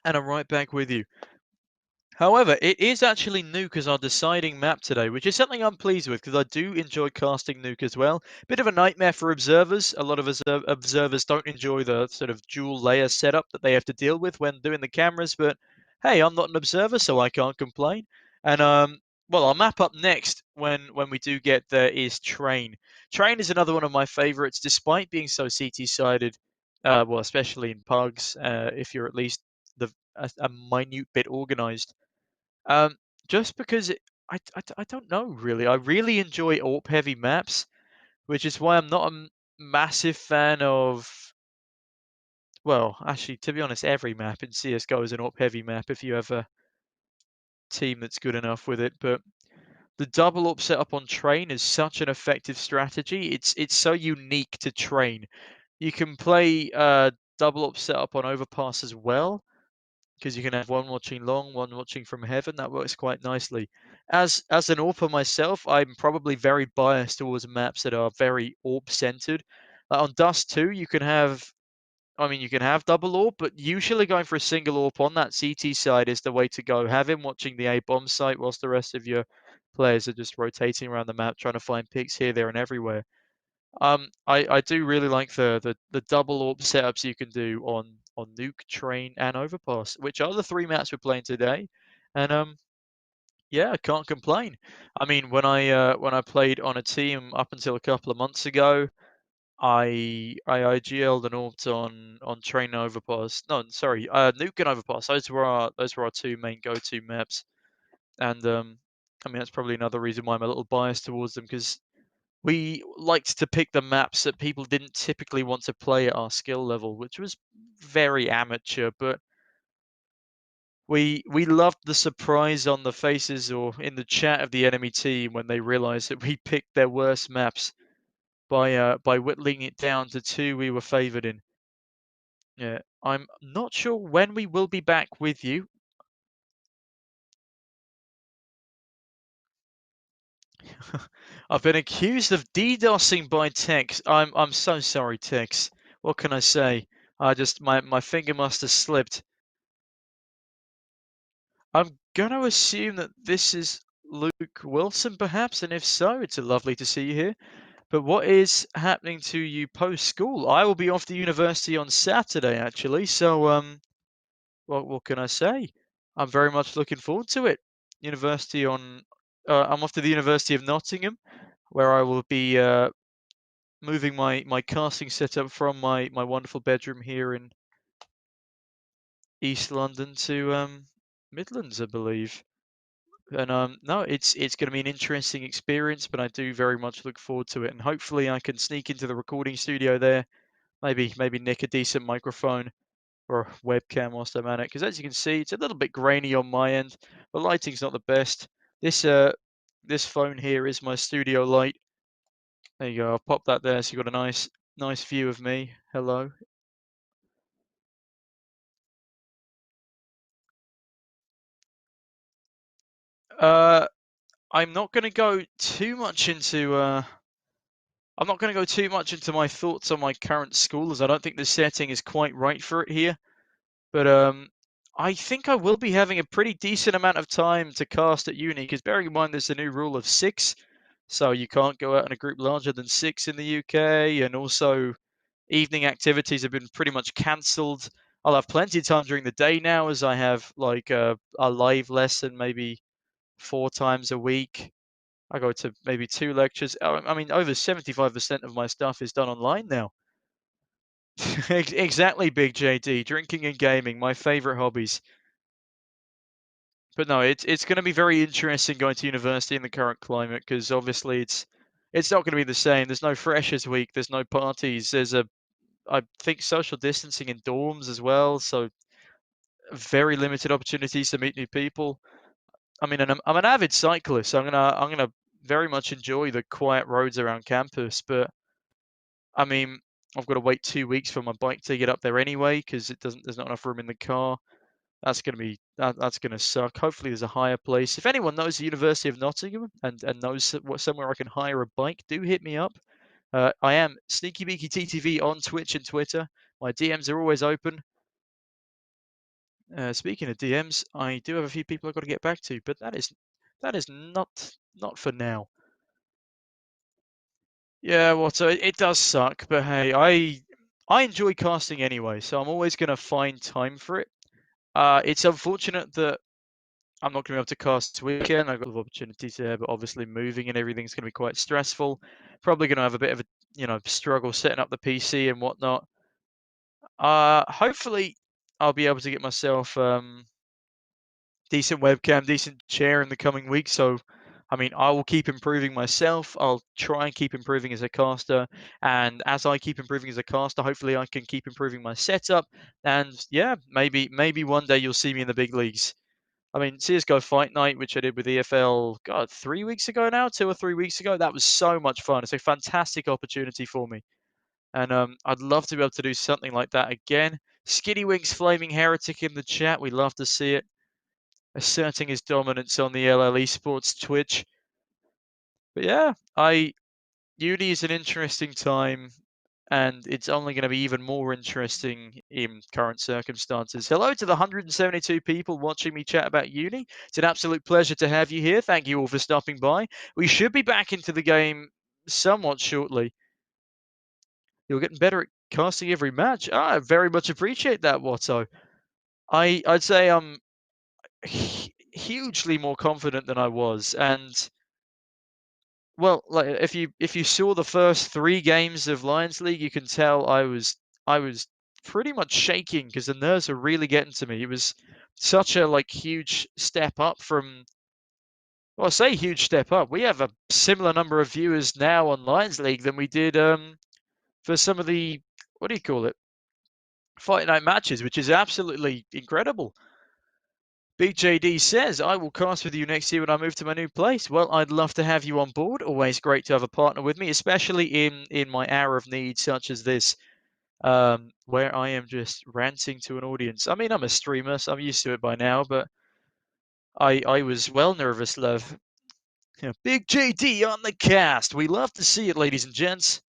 And I'm right back with you. However, it is actually Nuke as our deciding map today, which is something I'm pleased with because I do enjoy casting Nuke as well. Bit of a nightmare for observers. A lot of observers don't enjoy the sort of dual layer setup that they have to deal with when doing the cameras, but hey, I'm not an observer, so I can't complain. And well, our map up next when we do get there is Train. Train is another one of my favorites, despite being so CT sided. Well, especially in pugs, if you're at least a minute bit organized. Um, just because I don't know really. I really enjoy AWP heavy maps, which is why I'm not a massive fan of. Well, actually, to be honest, every map in CS:GO is an AWP heavy map if you have a team that's good enough with it. But the double AWP setup on Train is such an effective strategy. It's so unique to Train. You can play double AWP setup on Overpass as well, because you can have one watching long, one watching from heaven. That works quite nicely. As an AWPer myself, I'm probably very biased towards maps that are very AWP centered. On Dust 2, you can have, I mean, you can have double AWP, but usually going for a single AWP on that CT side is the way to go. Have him watching the A bomb site whilst the rest of your players are just rotating around the map, trying to find picks here, there, and everywhere. I do really like the double AWP setups you can do on Nuke, Train, and Overpass, which are the three maps we're playing today. And yeah, I can't complain. I mean, when I played on a team up until a couple of months ago, I IGL'd and AWP'd on Train and Overpass. No, sorry, Nuke and Overpass. Those were our two main go-to maps. And I mean that's probably another reason why I'm a little biased towards them because we liked to pick the maps that people didn't typically want to play at our skill level, which was very amateur, but we loved the surprise on the faces or in the chat of the enemy team when they realized that we picked their worst maps by whittling it down to two we were favored in. Yeah, I'm not sure when we will be back with you. I've been accused of DDoSing by Tex. I'm so sorry, Tex. What can I say? I just my finger must have slipped. I'm gonna assume that this is Luke Wilson, perhaps, and if so, it's a lovely to see you here. But what is happening to you post school? I will be off to university on Saturday, actually. So, what can I say? I'm very much looking forward to it. University on, I'm off to the University of Nottingham, where I will be moving my casting setup from my wonderful bedroom here in East London to Midlands, I believe. And no, it's going to be an interesting experience, but I do very much look forward to it. And hopefully, I can sneak into the recording studio there. Maybe nick a decent microphone or a webcam whilst I'm at it. Because as you can see, it's a little bit grainy on my end. The lighting's not the best. This phone here is my studio light. There you go. I'll pop that there, so you've got a nice view of me. Hello. Uh, I'm not going to go too much into. I'm not going to go too much into my thoughts on my current school, as I don't think the setting is quite right for it here. But I think I will be having a pretty decent amount of time to cast at uni, because bearing in mind there's a new rule of six, so you can't go out in a group larger than six in the UK, and also evening activities have been pretty much cancelled. I'll have plenty of time during the day now, as I have like a live lesson maybe four times a week. I go to maybe two lectures. I mean, over 75% of my stuff is done online now. Exactly, Big JD. Drinking and gaming, my favorite hobbies. But no, it's going to be very interesting going to university in the current climate because obviously it's not going to be the same. There's no freshers week. There's no parties. There's a I think social distancing in dorms as well. So very limited opportunities to meet new people. I mean, and I'm an avid cyclist, so I'm gonna very much enjoy the quiet roads around campus. But I mean, I've got to wait 2 weeks for my bike to get up there anyway because it doesn't. There's not enough room in the car. That's gonna suck. Hopefully, there's a higher place. If anyone knows the University of Nottingham and knows what somewhere I can hire a bike, do hit me up. I am Sneaky Beaky TTV on Twitch and Twitter. My DMs are always open. Speaking of DMs, I do have a few people I've got to get back to, but that is not for now. Yeah, well, so it does suck, but hey, I enjoy casting anyway, so I'm always gonna find time for it. It's unfortunate that I'm not gonna be able to cast this weekend. I've got a lot of opportunities there, but obviously moving and everything's gonna be quite stressful. Probably gonna have a bit of a struggle setting up the PC and whatnot. Hopefully I'll be able to get myself decent webcam, decent chair in the coming weeks. So, I mean, I will keep improving myself. I'll try and keep improving as a caster. And as I keep improving as a caster, hopefully I can keep improving my setup. And yeah, maybe one day you'll see me in the big leagues. I mean, CSGO Fight Night, which I did with EFL, God, 3 weeks ago now, 2 or 3 weeks ago, that was so much fun. It's a fantastic opportunity for me. And I'd love to be able to do something like that again. Skinny Wings Flaming Heretic in the chat. We love to see it asserting his dominance on the LL Esports Twitch. But yeah, uni is an interesting time, and it's only going to be even more interesting in current circumstances. Hello to the 172 people watching me chat about uni. It's an absolute pleasure to have you here. Thank you all for stopping by. We should be back into the game somewhat shortly. You're getting better at casting every match. I very much appreciate that, Watto. I'd say I'm hugely more confident than I was, and well, like if you saw the first 3 games of Lions League, you can tell I was pretty much shaking because the nerves were really getting to me. It was such a huge step up from, well, I say huge step up. We have a similar number of viewers now on Lions League than we did for some of the, what do you call it, Fight Night matches, which is absolutely incredible. Big JD says, I will cast with you next year when I move to my new place. Well, I'd love to have you on board. Always great to have a partner with me, especially in my hour of need such as this, where I am just ranting to an audience. I mean, I'm a streamer, so I'm used to it by now, but I was well nervous, love. Yeah, Big JD on the cast. We love to see it, ladies and gents.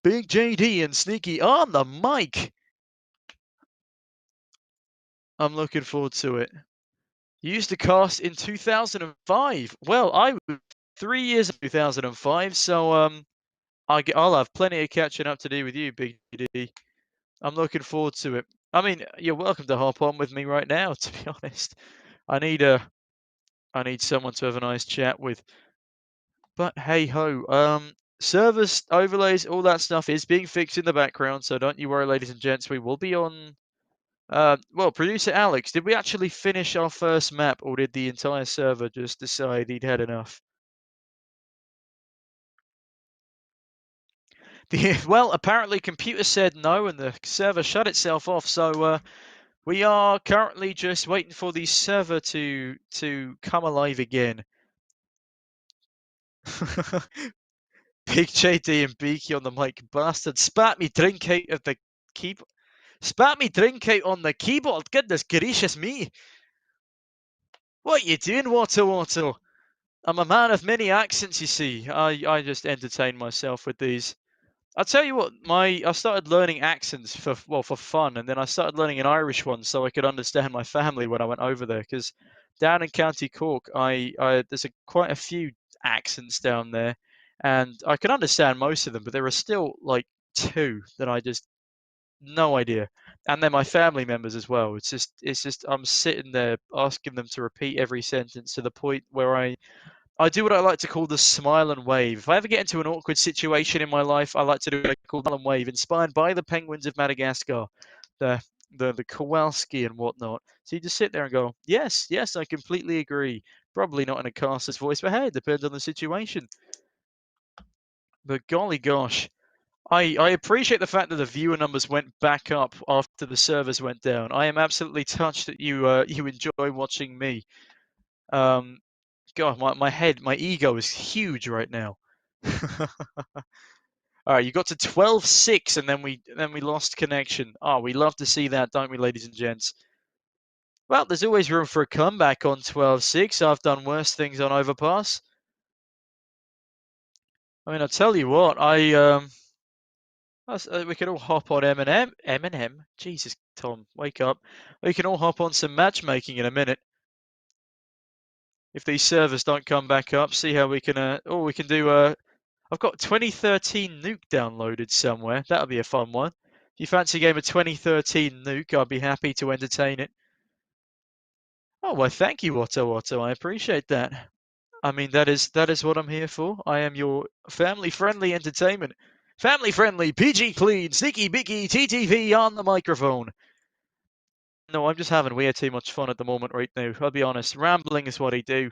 Big JD and Sneaky on the mic. I'm looking forward to it. You used to cast in 2005. Well, I was 3 years in 2005, so I'll have plenty of catching up to do with you, Big D. I'm looking forward to it. I mean, you're welcome to hop on with me right now. To be honest, I need I need someone to have a nice chat with. But hey ho, service overlays, all that stuff is being fixed in the background, so don't you worry, ladies and gents. We will be on. Well, producer Alex, did we actually finish our first map, or did the entire server just decide he'd had enough? Well, apparently computer said no, and the server shut itself off. So we are currently just waiting for the server to come alive again. Big JD and Beaky on the mic, bastard! Spat me drink out of the keyboard. Spat me drink out on the keyboard. Goodness gracious me! What you doing, Watto Watto? I'm a man of many accents, you see. I just entertain myself with these. I'll tell you what, I started learning accents for fun, and then I started learning an Irish one so I could understand my family when I went over there. Because down in County Cork, there's quite a few accents down there, and I can understand most of them, but there are still like two that I just no idea. And then my family members as well. It's just I'm sitting there asking them to repeat every sentence to the point where I do what I like to call the smile and wave. If I ever get into an awkward situation in my life, I like to do what I call the smile and wave, inspired by the penguins of Madagascar, the the Kowalski and whatnot. So you just sit there and go, yes, yes, I completely agree. Probably not in a caster's voice, but hey, it depends on the situation. But golly gosh, I appreciate the fact that the viewer numbers went back up after the servers went down. I am absolutely touched that you enjoy watching me. Um, God, my ego is huge right now. All right, you got to 12-6, and then we lost connection. Oh, we love to see that, don't we, ladies and gents? Well, there's always room for a comeback on 12-6. I've done worse things on Overpass. I mean, I'll tell you what, we could all hop on Eminem. Eminem? Jesus, Tom, wake up. We can all hop on some matchmaking in a minute. If these servers don't come back up, see how we can, we can do, I've got 2013 Nuke downloaded somewhere. That'll be a fun one. If you fancy a game of 2013 Nuke, I'd be happy to entertain it. Oh, well, thank you, Otto Otto. I appreciate that. I mean, that is what I'm here for. I am your family-friendly entertainment. Family-friendly, PG-clean, sneaky-beaky, TTV on the microphone. No, I'm just having way too much fun at the moment right now. I'll be honest. Rambling is what I do.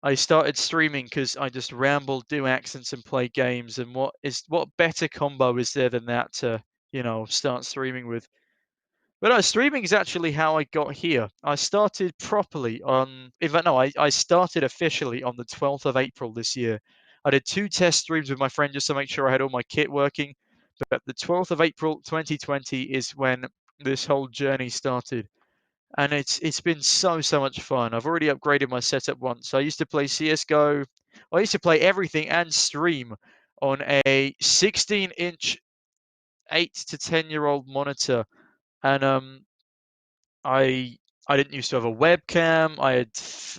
I started streaming because I just ramble, do accents, and play games. And what better combo is there than that to, start streaming with? But no, streaming is actually how I got here. I started properly in fact, no, I started officially on the 12th of April this year. I did 2 test streams with my friend just to make sure I had all my kit working. But the 12th of April 2020 is when this whole journey started. And it's been so much fun. I've already upgraded my setup once. I used to play CS:GO. I used to play everything and stream on a 16-inch 8 to 10-year-old monitor. And I I didn't used to have a webcam. I had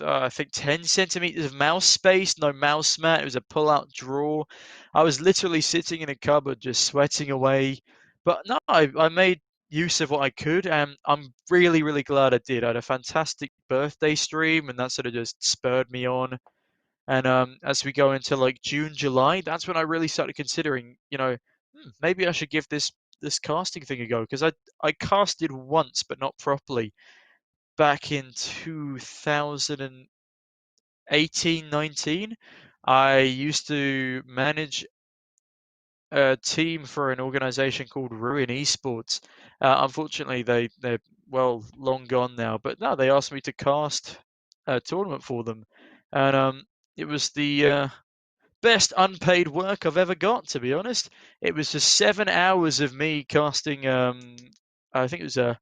I think 10 centimeters of mouse space, no mouse mat. It was a pull-out drawer. I was literally sitting in a cupboard just sweating away. But no, I made use of what I could, and I'm really glad I did. I had a fantastic birthday stream, and that sort of just spurred me on. And as we go into like June, July, that's when I really started considering, maybe I should give this casting thing a go because I casted once but not properly back in 2018, 19. I used to manage a team for an organization called Ruin Esports. Unfortunately, they're well long gone now, but no, they asked me to cast a tournament for them, and it was the best unpaid work I've ever got, to be honest. It was just 7 hours of me casting. I think it was a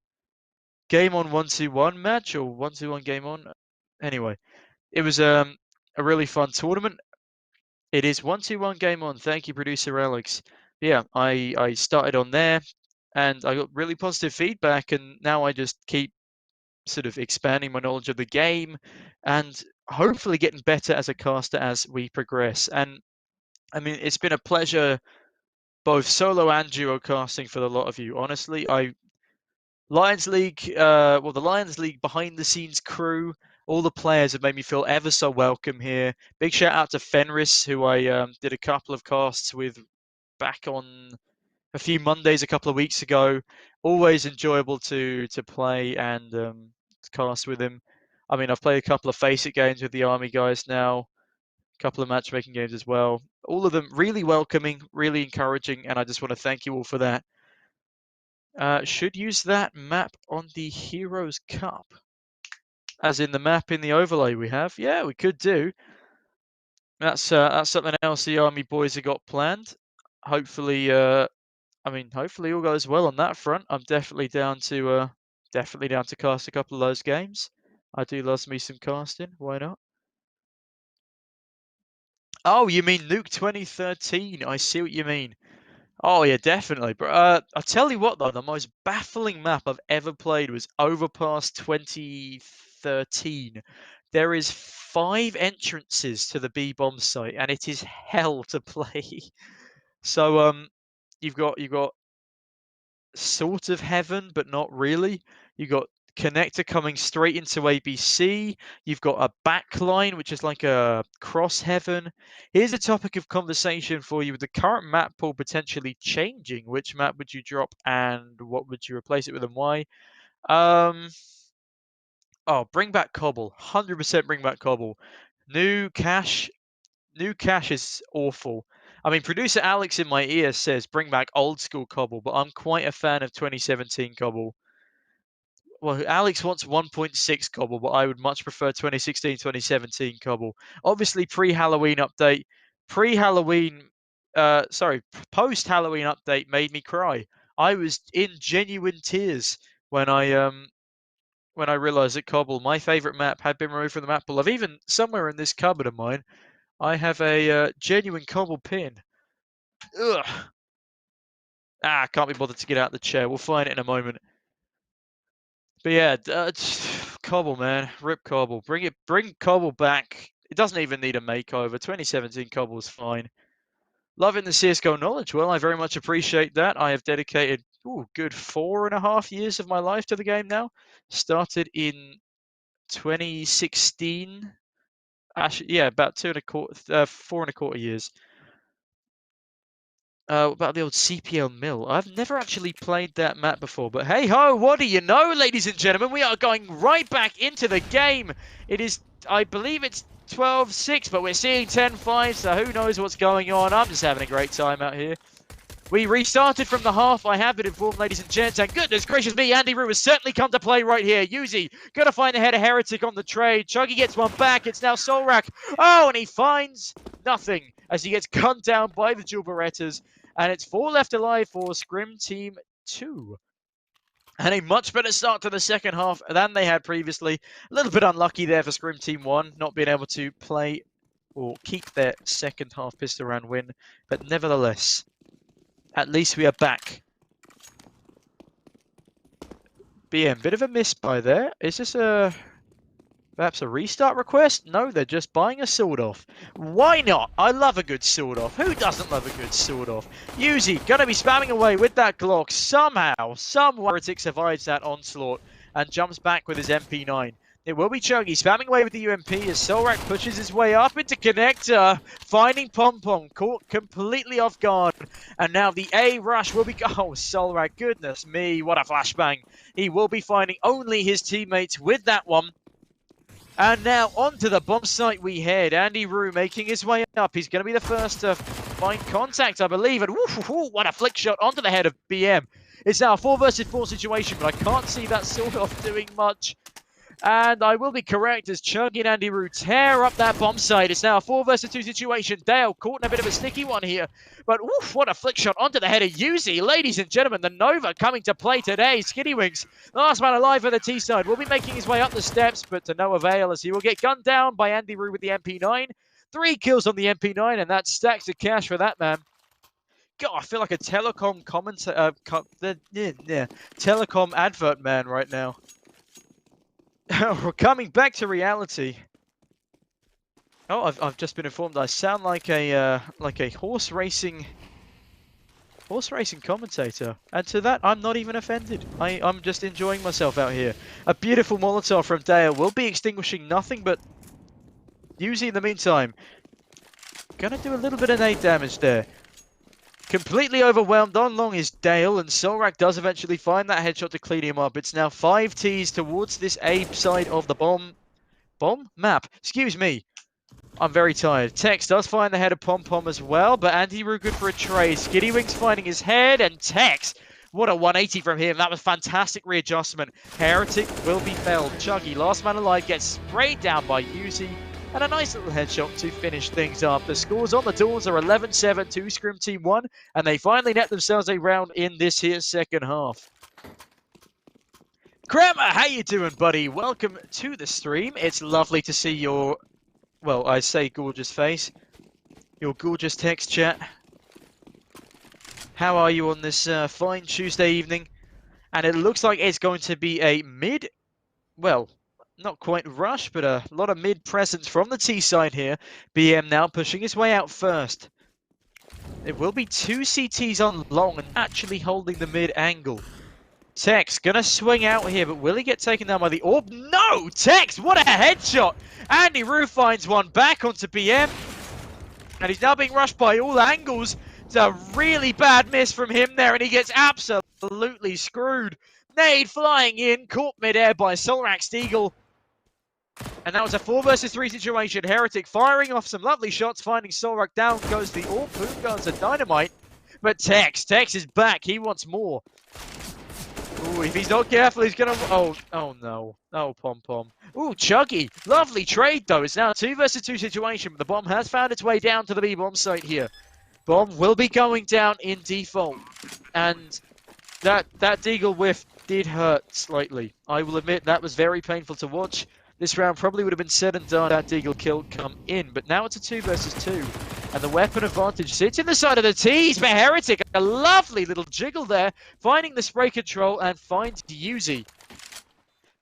game on 1-2-1 match or 1-2-1 game on. Anyway, it was a really fun tournament. It is 1-2-1 game on. Thank you, producer Alex. Yeah, I started on there and I got really positive feedback, and now I just keep sort of expanding my knowledge of the game and hopefully getting better as a caster as we progress. And I mean, it's been a pleasure both solo and duo casting for a lot of you. Honestly, Lions League, the Lions League behind the scenes crew, all the players have made me feel ever so welcome here. Big shout out to Fenris, who I did a couple of casts with back on a few Mondays a couple of weeks ago. Always enjoyable to play and cast with him. I mean, I've played a couple of Face It games with the Army guys now, a couple of matchmaking games as well. All of them really welcoming, really encouraging, and I just want to thank you all for that. Should use that map on the Heroes Cup. As in the map in the overlay we have. Yeah, we could do. That's something else the Army boys have got planned. Hopefully, hopefully all goes well on that front. I'm definitely down to cast a couple of those games. I do love me some casting. Why not? Oh, you mean Nuke 2013? I see what you mean. Oh yeah, definitely. But I tell you what though, the most baffling map I've ever played was Overpass 2013. There is 5 entrances to the B bomb site, and it is hell to play. So you've got sort of heaven, but not really. You've got connector coming straight into ABC. You've got a backline, which is like a cross heaven. Here's a topic of conversation for you with the current map pool potentially changing. Which map would you drop and what would you replace it with and why? Um, bring back Cobble. 100% bring back Cobble. New cache. New cache is awful. I mean, producer Alex in my ear says bring back old school Cobble, but I'm quite a fan of 2017 Cobble. Well, Alex wants 1.6 Cobble, but I would much prefer 2016, 2017 Cobble. Obviously, pre-Halloween update, pre-Halloween, post-Halloween update made me cry. I was in genuine tears when I realised that Cobble, my favourite map, had been removed from the map pool. I've even somewhere in this cupboard of mine, I have a genuine Cobble pin. Ugh. Ah, can't be bothered to get out of the chair. We'll find it in a moment. But yeah, Cobble, man. Rip Cobble. Bring Cobble back. It doesn't even need a makeover. 2017 Cobble's fine. Loving the CSGO knowledge. Well, I very much appreciate that. I have dedicated, good 4.5 years of my life to the game now. Started in 2016. Actually, yeah, about 4.25 years. About the old CPL Mill. I've never actually played that map before, but hey ho, what do you know, ladies and gentlemen? We are going right back into the game. It is, I believe it's 12-6, but we're seeing 10-5, so who knows what's going on. I'm just having a great time out here. We restarted from the half, I have been informed, ladies and gents, and goodness gracious me, Andy Rue has certainly come to play right here. Yuzi, gonna find the head of Heretic on the trade. Chuggy gets one back, it's now Solrak. Oh, and he finds nothing as he gets gunned down by the dual Berettas, and it's 4 left alive for Scrim Team 2. And a much better start to the second half than they had previously. A little bit unlucky there for Scrim Team 1, not being able to play or keep their second half pistol round win, but nevertheless, at least we are back. BM, bit of a miss by there. Is this perhaps a restart request? No, they're just buying a sword off. Why not? I love a good sword off. Who doesn't love a good sword off? Yuzi, gonna be spamming away with that Glock. Somehow, some Heretic survives that onslaught and jumps back with his MP9. It will be Chuggy spamming away with the UMP as Solrak pushes his way up into Connector, finding Pom Pom, caught completely off guard. And now the A rush will be... Oh, Solrak, goodness me, what a flashbang. He will be finding only his teammates with that one. And now onto the bomb site we head. Andy Rue making his way up. He's going to be the first to find contact, I believe. And what a flick shot onto the head of BM. It's now a 4 versus 4 situation, but I can't see that sort of doing much. And I will be correct as Chuggy and Andy Rue tear up that bomb site. It's now a 4 versus 2 situation. Dale caught in a bit of a sticky one here. But what a flick shot onto the head of Yuzi. Ladies and gentlemen, the Nova coming to play today. Skinny Wings, last man alive for the T side, will be making his way up the steps, but to no avail as he will get gunned down by Andy Rue with the MP9. 3 kills on the MP9, and that's stacks of cash for that man. God, I feel like a telecom telecom advert man right now. We're coming back to reality. Oh, I've just been informed I sound like a horse racing commentator, and to that I'm not even offended. I'm just enjoying myself out here. A beautiful Molotov from Dale will be extinguishing nothing but Yuzi in the meantime. Gonna do a little bit of nade damage there. Completely overwhelmed on long is Dale, and Solrak does eventually find that headshot to clean him up. It's now 5 Ts towards this A side of the bomb map. Excuse me. I'm very tired. Tex does find the head of Pom Pom as well, but Andy Rue good for a trade. Skitty Wings finding his head, and Tex, what a 180 from him. That was fantastic readjustment. Heretic will be felled. Chuggy, last man alive, gets sprayed down by Yuzi. And a nice little headshot to finish things up. The scores on the doors are 11-7 to Scrim Team 1, and they finally net themselves a round in this here second half. Kramer, how you doing, buddy? Welcome to the stream. It's lovely to see your, well, I say gorgeous face. Your gorgeous text chat. How are you on this fine Tuesday evening? And it looks like it's going to be a mid, well, not quite rush, but a lot of mid presence from the T side here. BM now pushing his way out first. It will be 2 CTs on long and actually holding the mid angle. Tex gonna swing out here, but will he get taken down by the orb? No! Tex, what a headshot! Andy Rue finds one back onto BM. And he's now being rushed by all angles. It's a really bad miss from him there, and he gets absolutely screwed. Nade flying in, caught midair by Solrak Steagle. And that was a 4 versus 3 situation. Heretic firing off some lovely shots, finding Solrak down goes the orb. Boom goes a dynamite. But Tex is back. He wants more. Ooh, if he's not careful, he's gonna... Oh no. Oh, Pom Pom. Ooh, Chuggy. Lovely trade, though. It's now a 2 versus 2 situation, but the bomb has found its way down to the B bomb site here. Bomb will be going down in default. And that deagle whiff did hurt slightly. I will admit that was very painful to watch. This round probably would have been said and done that deagle kill come in, but now it's a 2 versus 2. And the weapon advantage sits in the side of the T's, but Heretic, a lovely little jiggle there, finding the spray control and finds Yuzi.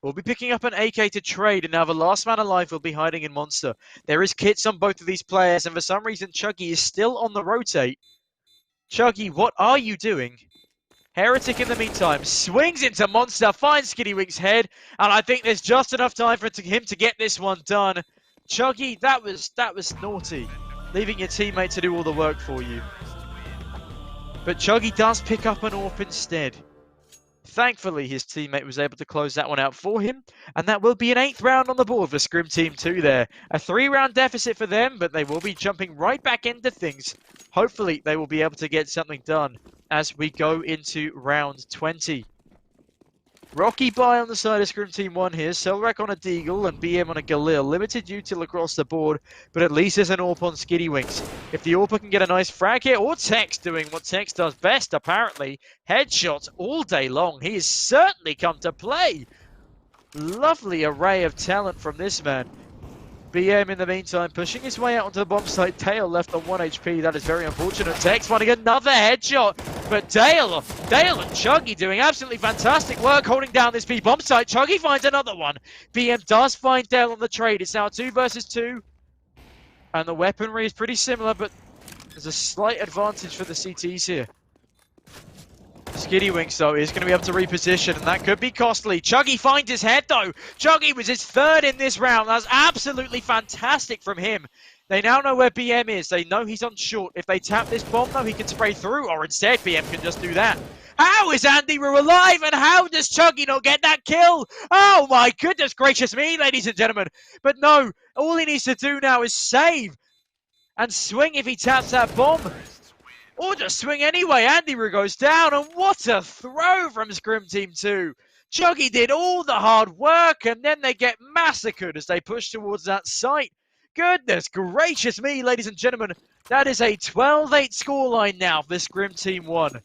We'll be picking up an AK to trade, and now the last man alive will be hiding in Monster. There is kits on both of these players, and for some reason Chuggy is still on the rotate. Chuggy, what are you doing? Heretic in the meantime swings into Monster, finds Skiddywink's head, and I think there's just enough time for him to get this one done. Chuggy, that was naughty, leaving your teammate to do all the work for you. But Chuggy does pick up an AWP instead. Thankfully, his teammate was able to close that one out for him, and that will be an 8th round on the board for Scrim Team 2 there. A 3-round deficit for them, but they will be jumping right back into things. Hopefully, they will be able to get something done as we go into round 20. Rocky buy on the side of Scrim Team 1 here. Selrak on a Deagle and BM on a Galil. Limited util across the board, but at least there's an AWP on Skiddywink's. If the AWP can get a nice frag here, or Tex doing what Tex does best, apparently. Headshots all day long. He has certainly come to play. Lovely array of talent from this man. BM in the meantime pushing his way out onto the bomb site. Dale left on 1 HP. That is very unfortunate. Tex finding another headshot. But Dale and Chuggy doing absolutely fantastic work holding down this B bomb site. Chuggy finds another one. BM does find Dale on the trade. It's now 2 versus 2. And the weaponry is pretty similar, but there's a slight advantage for the CTs here. Skiddywink's though is going to be able to reposition, and that could be costly. Chuggy finds his head though. Chuggy was his 3rd in this round. That's absolutely fantastic from him. They now know where BM is. They know he's on short. If they tap this bomb though, he can spray through, or instead BM can just do that. How is Andy Rue alive, and how does Chuggy not get that kill? Oh my goodness gracious me, ladies and gentlemen. But no, all he needs to do now is save and swing if he taps that bomb. Or just swing anyway. Andy Rue goes down, and what a throw from Scrim Team 2. Chuggy did all the hard work, and then they get massacred as they push towards that site. Goodness gracious me, ladies and gentlemen. That is a 12-8 scoreline now for Scrim Team 1.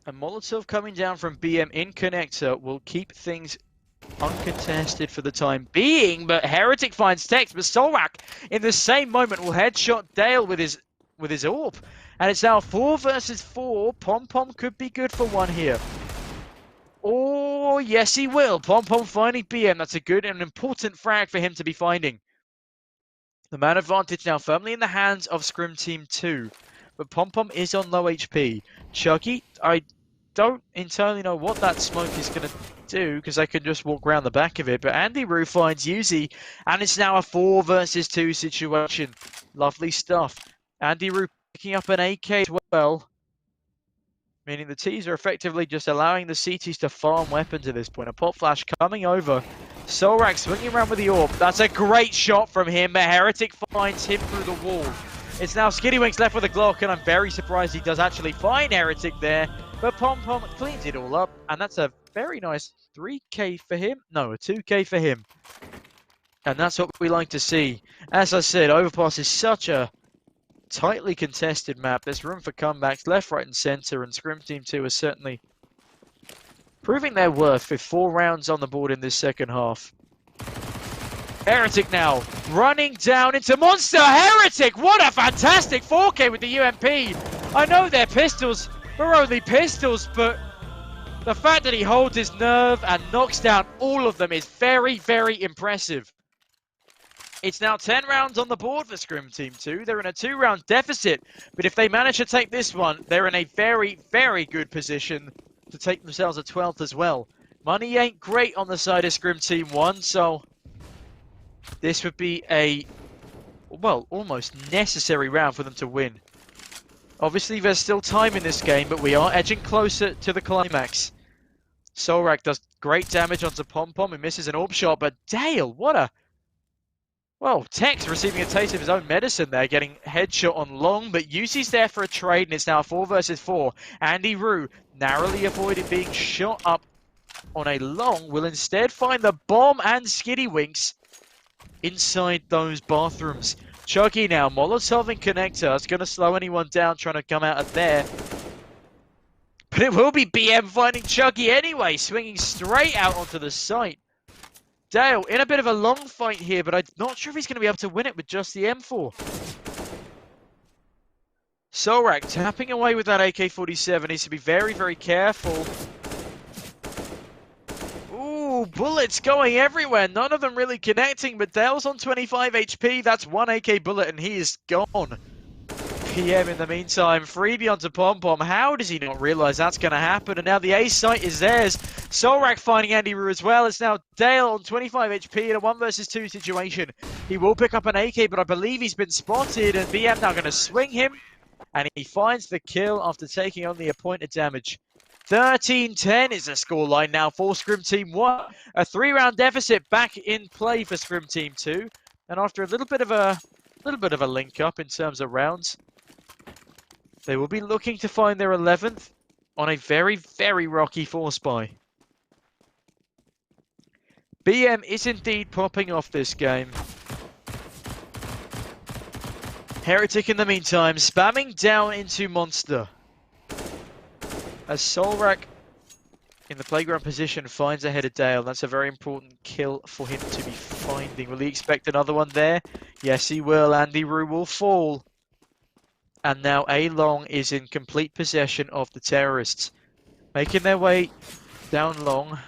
A Molotov coming down from BM in connector will keep things uncontested for the time being, but Heretic finds Tex, but Solrak in the same moment will headshot Dale with his AWP. And it's now 4 versus 4. Pom Pom could be good for one here. Oh, yes he will. Pom Pom finding BM. That's a good and important frag for him to be finding. The man advantage now firmly in the hands of Scrim Team 2. But Pom Pom is on low HP. Chuggy, I don't entirely know what that smoke is going to do, because I can just walk around the back of it. But Andy Rue finds Yuzi, and it's now a 4 versus 2 situation. Lovely stuff. Andy Rue picking up an AK as well, meaning the T's are effectively just allowing the CTs to farm weapons at this point. A pop flash coming over. Solrak swinging around with the AWP. That's a great shot from him, but Heretic finds him through the wall. It's now Skiddywink's left with a Glock, and I'm very surprised he does actually find Heretic there. But Pom Pom cleans it all up, and that's a very nice 3K for him. No, a 2K for him. And that's what we like to see. As I said, Overpass is such a tightly contested map. There's room for comebacks left, right, and centre, and Scrim Team 2 is certainly proving their worth with 4 rounds on the board in this second half. Heretic now running down into Monster. Heretic, what a fantastic 4K with the UMP. I know they're pistols, we're only pistols, but the fact that he holds his nerve and knocks down all of them is very, very impressive. It's now 10 rounds on the board for Scrim Team 2. They're in a 2-round deficit, but if they manage to take this one, they're in a very, very good position to take themselves a 12th as well. Money ain't great on the side of Scrim Team 1, so this would be a, well, almost necessary round for them to win. Obviously, there's still time in this game, but we are edging closer to the climax. Solrak does great damage onto Pom Pom and misses an AWP shot, but Dale, what a... Well, Tex receiving a taste of his own medicine there, getting headshot on long, but Yuzi's there for a trade, and it's now 4 versus 4. Andy Rue, narrowly avoided being shot up on a long, will instead find the bomb and Skiddywink's inside those bathrooms. Chuggy now, Molotov and Connector. It's going to slow anyone down trying to come out of there. But it will be BM finding Chuggy anyway, swinging straight out onto the site. Dale in a bit of a long fight here, but I'm not sure if he's going to be able to win it with just the M4. Solrak tapping away with that AK-47. Needs to be very, very careful. Ooh, bullets going everywhere. None of them really connecting, but Dale's on 25 HP. That's one AK bullet, and he is gone. PM in the meantime, freebie onto Pom Pom. How does he not realize that's going to happen? And now the A site is theirs. Solrak finding Andy Rue as well. It's now Dale on 25 HP in a 1 versus 2 situation. He will pick up an AK, but I believe he's been spotted, and BM now going to swing him. And he finds the kill after taking on the appointed damage. 13-10 is the scoreline now for Scrim Team 1. A 3-round deficit back in play for Scrim Team 2. And after a little bit of a link up in terms of rounds, they will be looking to find their 11th on a very, very rocky force buy. BM is indeed popping off this game. Heretic in the meantime, spamming down into Monster. As Solrak in the playground position finds ahead of Dale. That's a very important kill for him to be finding. Will he expect another one there? Yes, he will. Andy Rue will fall. And now A-Long is in complete possession of the terrorists. Making their way down long.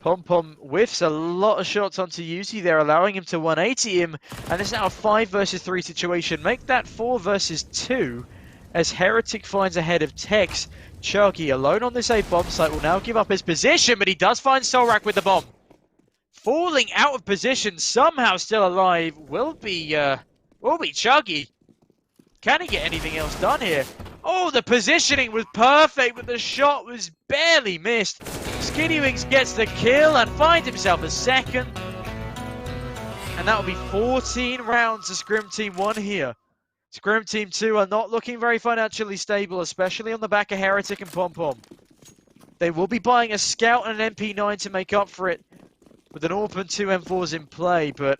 Pom Pom whiffs a lot of shots onto Yuzi there, allowing him to 180 him. And it's now a 5 versus 3 situation. Make that 4 versus 2 as Heretic finds ahead of Tex. Chuggy alone on this A bomb site will now give up his position, but he does find Solrak with the bomb. Falling out of position, somehow still alive, will be Chuggy. Can he get anything else done here? Oh, the positioning was perfect, but the shot was barely missed. Skinny Wings gets the kill and finds himself a second. And that will be 14 rounds to Scrim Team 1 here. Scrim Team 2 are not looking very financially stable, especially on the back of Heretic and Pom Pom. They will be buying a Scout and an MP9 to make up for it, with an AWP and 2 M4s in play, but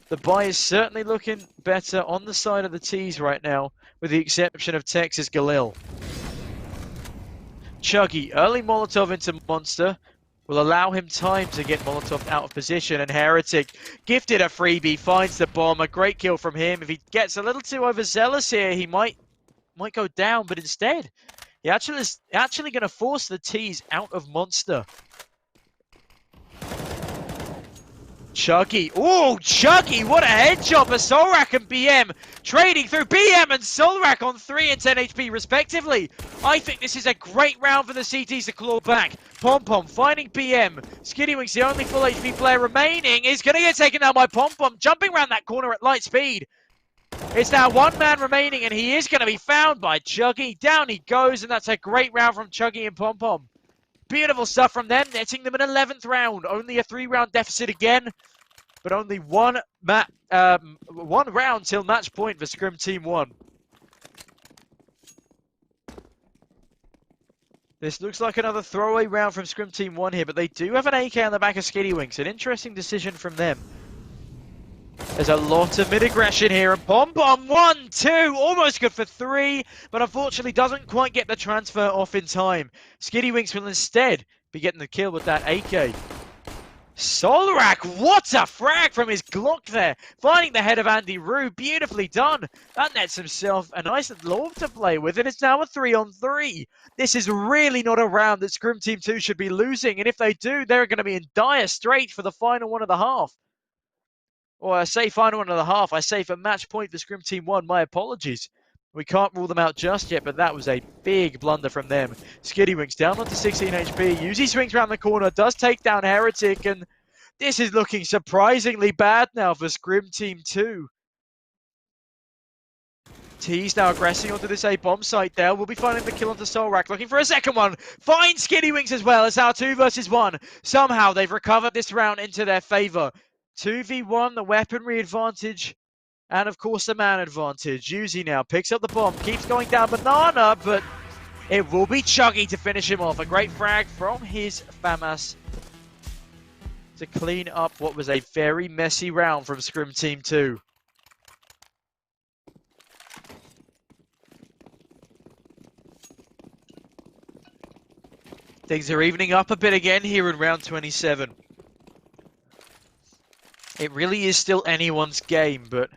the buy is certainly looking better on the side of the T's right now, with the exception of Texas Galil. Chuggy, early Molotov into Monster, will allow him time to get Molotov out of position, and Heretic, gifted a freebie, finds the bomb. A great kill from him. If he gets a little too overzealous here, he might go down, but instead, he is actually going to force the T's out of Monster. Chuggy. Oh, Chuggy, what a head job for Solrak and BM. Trading through BM and Solrak on 3 and 10 HP respectively. I think this is a great round for the CTs to claw back. Pom Pom finding BM. Skinny Wings, the only full HP player remaining, is going to get taken down by Pom Pom, jumping around that corner at light speed. It's now one man remaining, and he is going to be found by Chuggy. Down he goes, and that's a great round from Chuggy and Pom Pom. Beautiful stuff from them, netting them an 11th round. Only a 3-round deficit again, but only one round till match point for Scrim Team 1. This looks like another throwaway round from Scrim Team 1 here, but they do have an AK on the back of Skinny Wings. An interesting decision from them. There's a lot of mid-aggression here, and Pom Pom 1, 2, almost good for 3, but unfortunately doesn't quite get the transfer off in time. Skinny Wings will instead be getting the kill with that AK. Solrak, what a frag from his Glock there, finding the head of Andy Rue, beautifully done. That nets himself a nice lob to play with, and it's now a 3-on-3. This is really not a round that Scrim Team 2 should be losing, and if they do, they're going to be in dire straits for the final 1.5. Or I say final 1.5, I say for match point for Scrim Team 1, my apologies. We can't rule them out just yet, but that was a big blunder from them. Skiddy Wings down onto 16 HP. Uzi swings around the corner, does take down Heretic, and this is looking surprisingly bad now for Scrim Team 2. T's now aggressing onto this A bomb site there. We'll be finding the kill onto Solrak, looking for a second one. Finds Skiddy Wings as well. It's now 2 versus 1. Somehow they've recovered this round into their favor. 2v1, the weaponry advantage, and of course the man advantage. Yuzi now picks up the bomb, keeps going down Banana, but it will be Chuggy to finish him off. A great frag from his FAMAS. to clean up what was a very messy round from Scrim Team 2. Things are evening up a bit again here in round 27. It really is still anyone's game, but...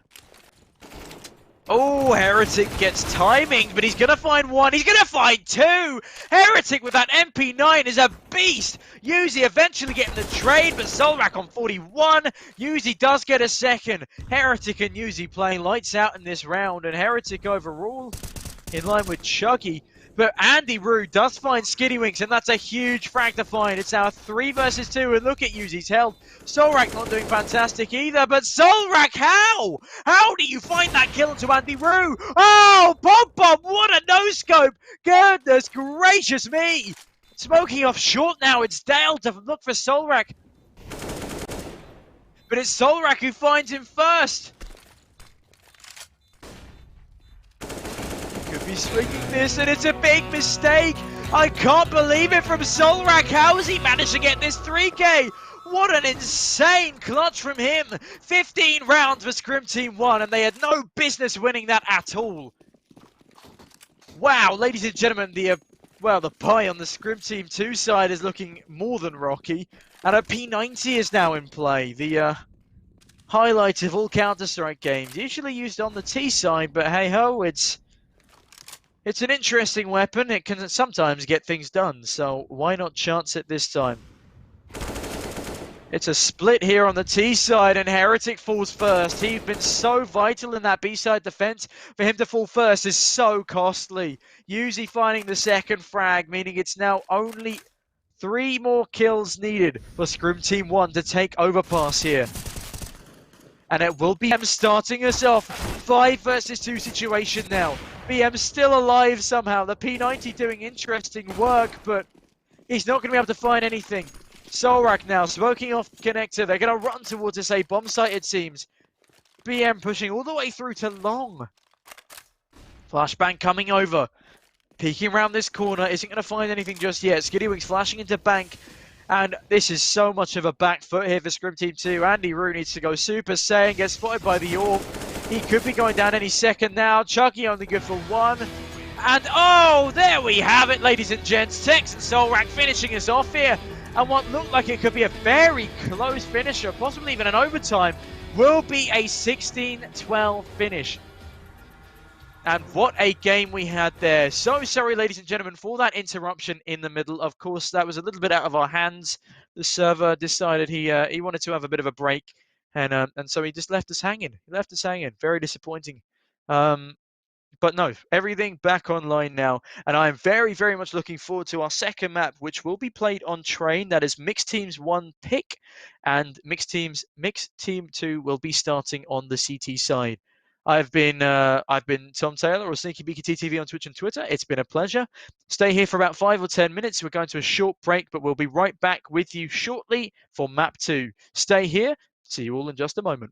Oh, Heretic gets timing, but he's going to find one. He's going to find two. Heretic with that MP9 is a beast. Yuzi eventually getting the trade, but Solrak on 41. Yuzi does get a second. Heretic and Yuzi playing lights out in this round, and Heretic overall in line with Chuggy. But Andy Rue does find Skiddywinks, and that's a huge frag to find. It's now 3 versus 2, and look at Yuzi's health. Solrak not doing fantastic either, but Solrak, how? How do you find that kill into Andy Rue? Oh, Pom-Pom, what a no-scope. Goodness gracious me. Smoking off short now, it's Dale to look for Solrak. But it's Solrak who finds him first. Could be swinging this, and it's a big mistake. I can't believe it from Solrak. How has he managed to get this 3K? What an insane clutch from him. 15 rounds for Scrim Team 1, and they had no business winning that at all. Wow, ladies and gentlemen, the pie on the Scrim Team 2 side is looking more than rocky. And a P90 is now in play. The highlight of all Counter-Strike games. Usually used on the T side, but hey-ho, it's an interesting weapon. It can sometimes get things done, so why not chance it this time? It's a split here on the T side, and Heretic falls first. He's been so vital in that B side defense. For him to fall first is so costly. Yuzi finding the second frag, meaning it's now only 3 more kills needed for Scrim Team 1 to take Overpass here. And it will be BM starting us off. 5 versus 2 situation now. BM still alive somehow. The P90 doing interesting work, but he's not going to be able to find anything. Solrak now smoking off connector. They're going to run towards this A bomb site, it seems. BM pushing all the way through to long. Flashbang coming over. Peeking around this corner. Isn't going to find anything just yet. Skiddywings flashing into bank. And this is so much of a back foot here for Scrim Team 2. Andy Rue needs to go Super Saiyan. Gets spotted by the AWP. He could be going down any second now. Chucky only good for 1. And oh, there we have it, ladies and gents. Tex and Solrak finishing us off here. And what looked like it could be a very close finisher, possibly even an overtime, will be a 16-12 finish. And what a game we had there. So sorry, ladies and gentlemen, for that interruption in the middle. Of course, that was a little bit out of our hands. The server decided he wanted to have a bit of a break, and so he just left us hanging. He left us hanging. Very disappointing. But no, everything back online now. And I am very, very much looking forward to our second map, which will be played on Train. That is Mixed Teams 1 pick, and Mixed Team 2 will be starting on the CT side. I've been Tom Taylor or Sneaky Beaky TTV on Twitch and Twitter. It's been a pleasure. Stay here for about 5 or 10 minutes. We're going to a short break, but we'll be right back with you shortly for map 2. Stay here. See you all in just a moment.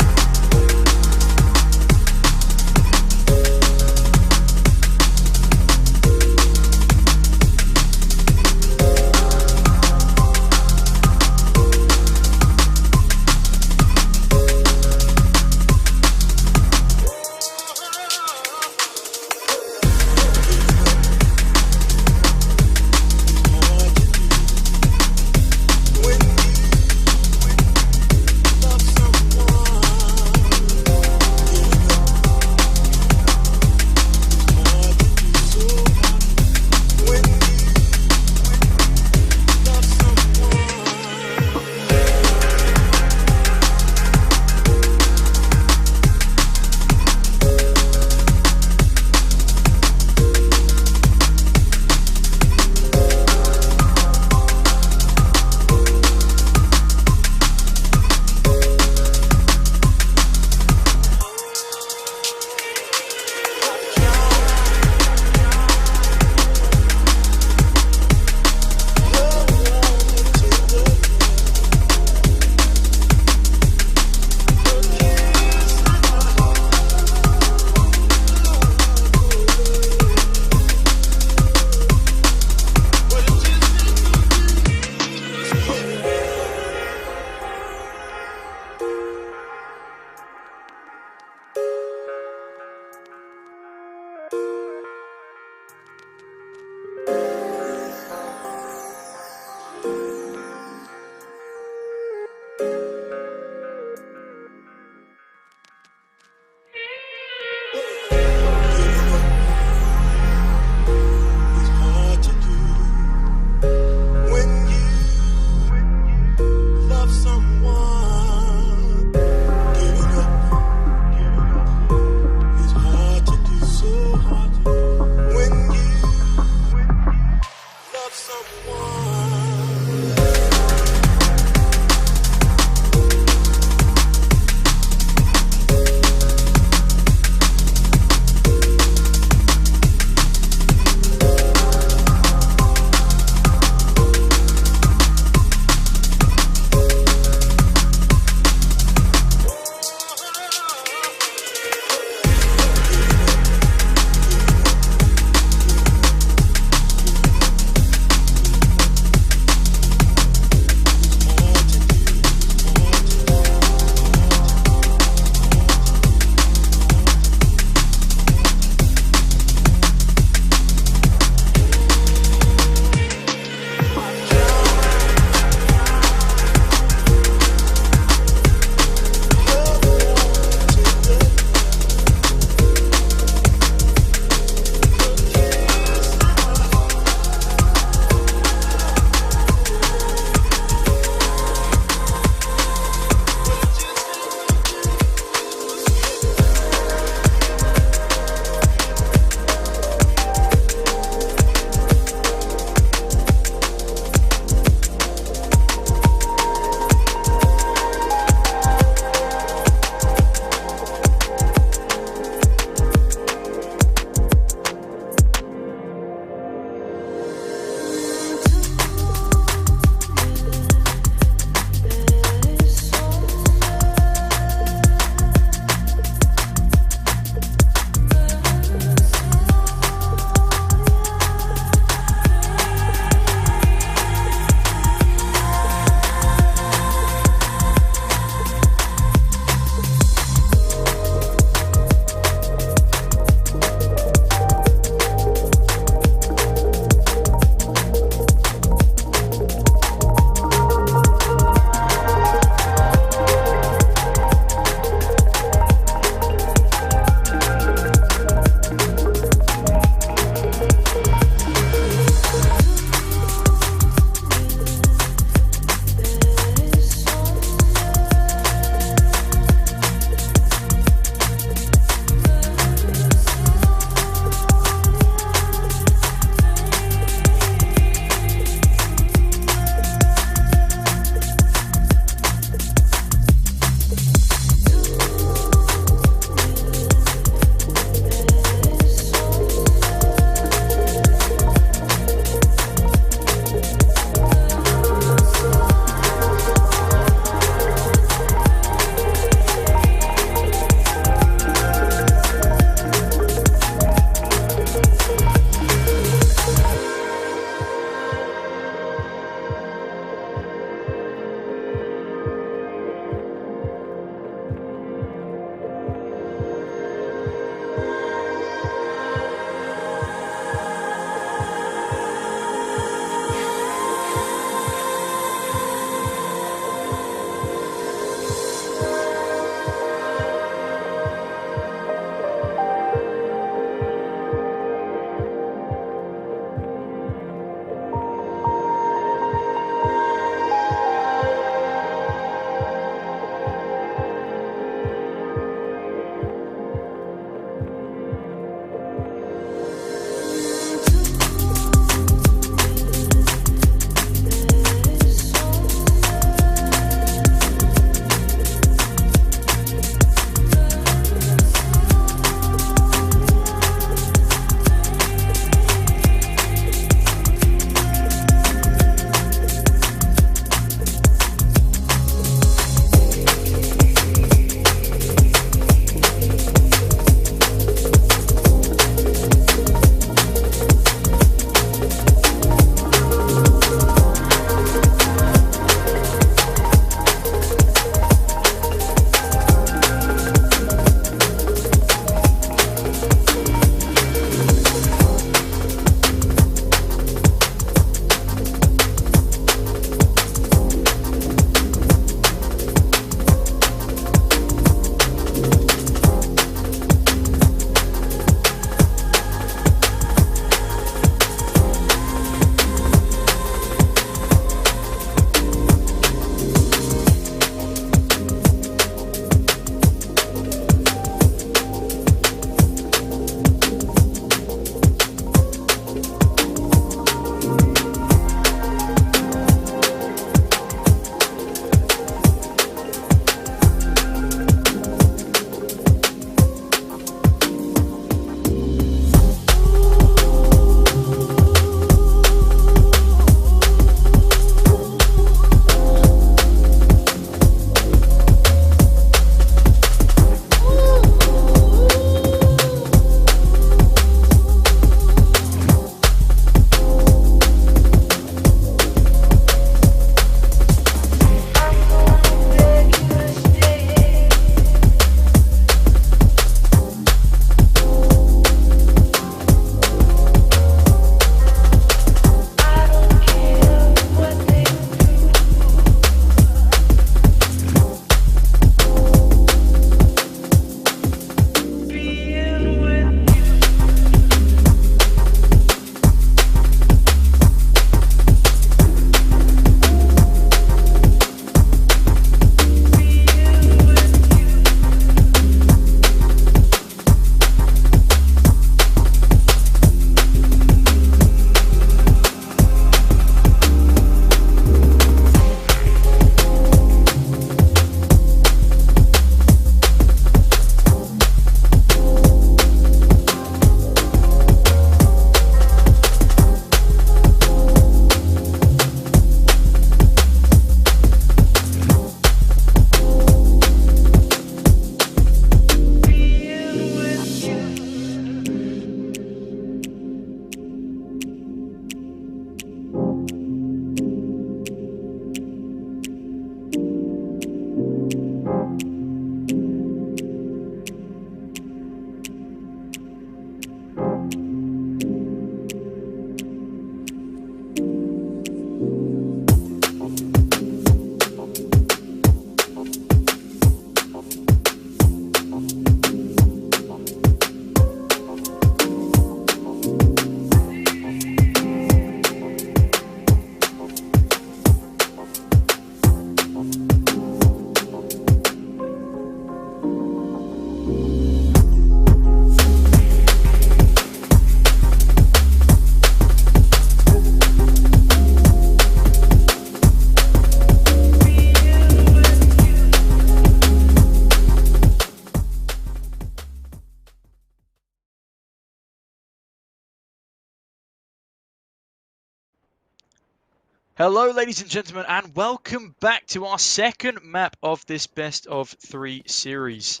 Hello, ladies and gentlemen, and welcome back to our second map of this best of 3 series.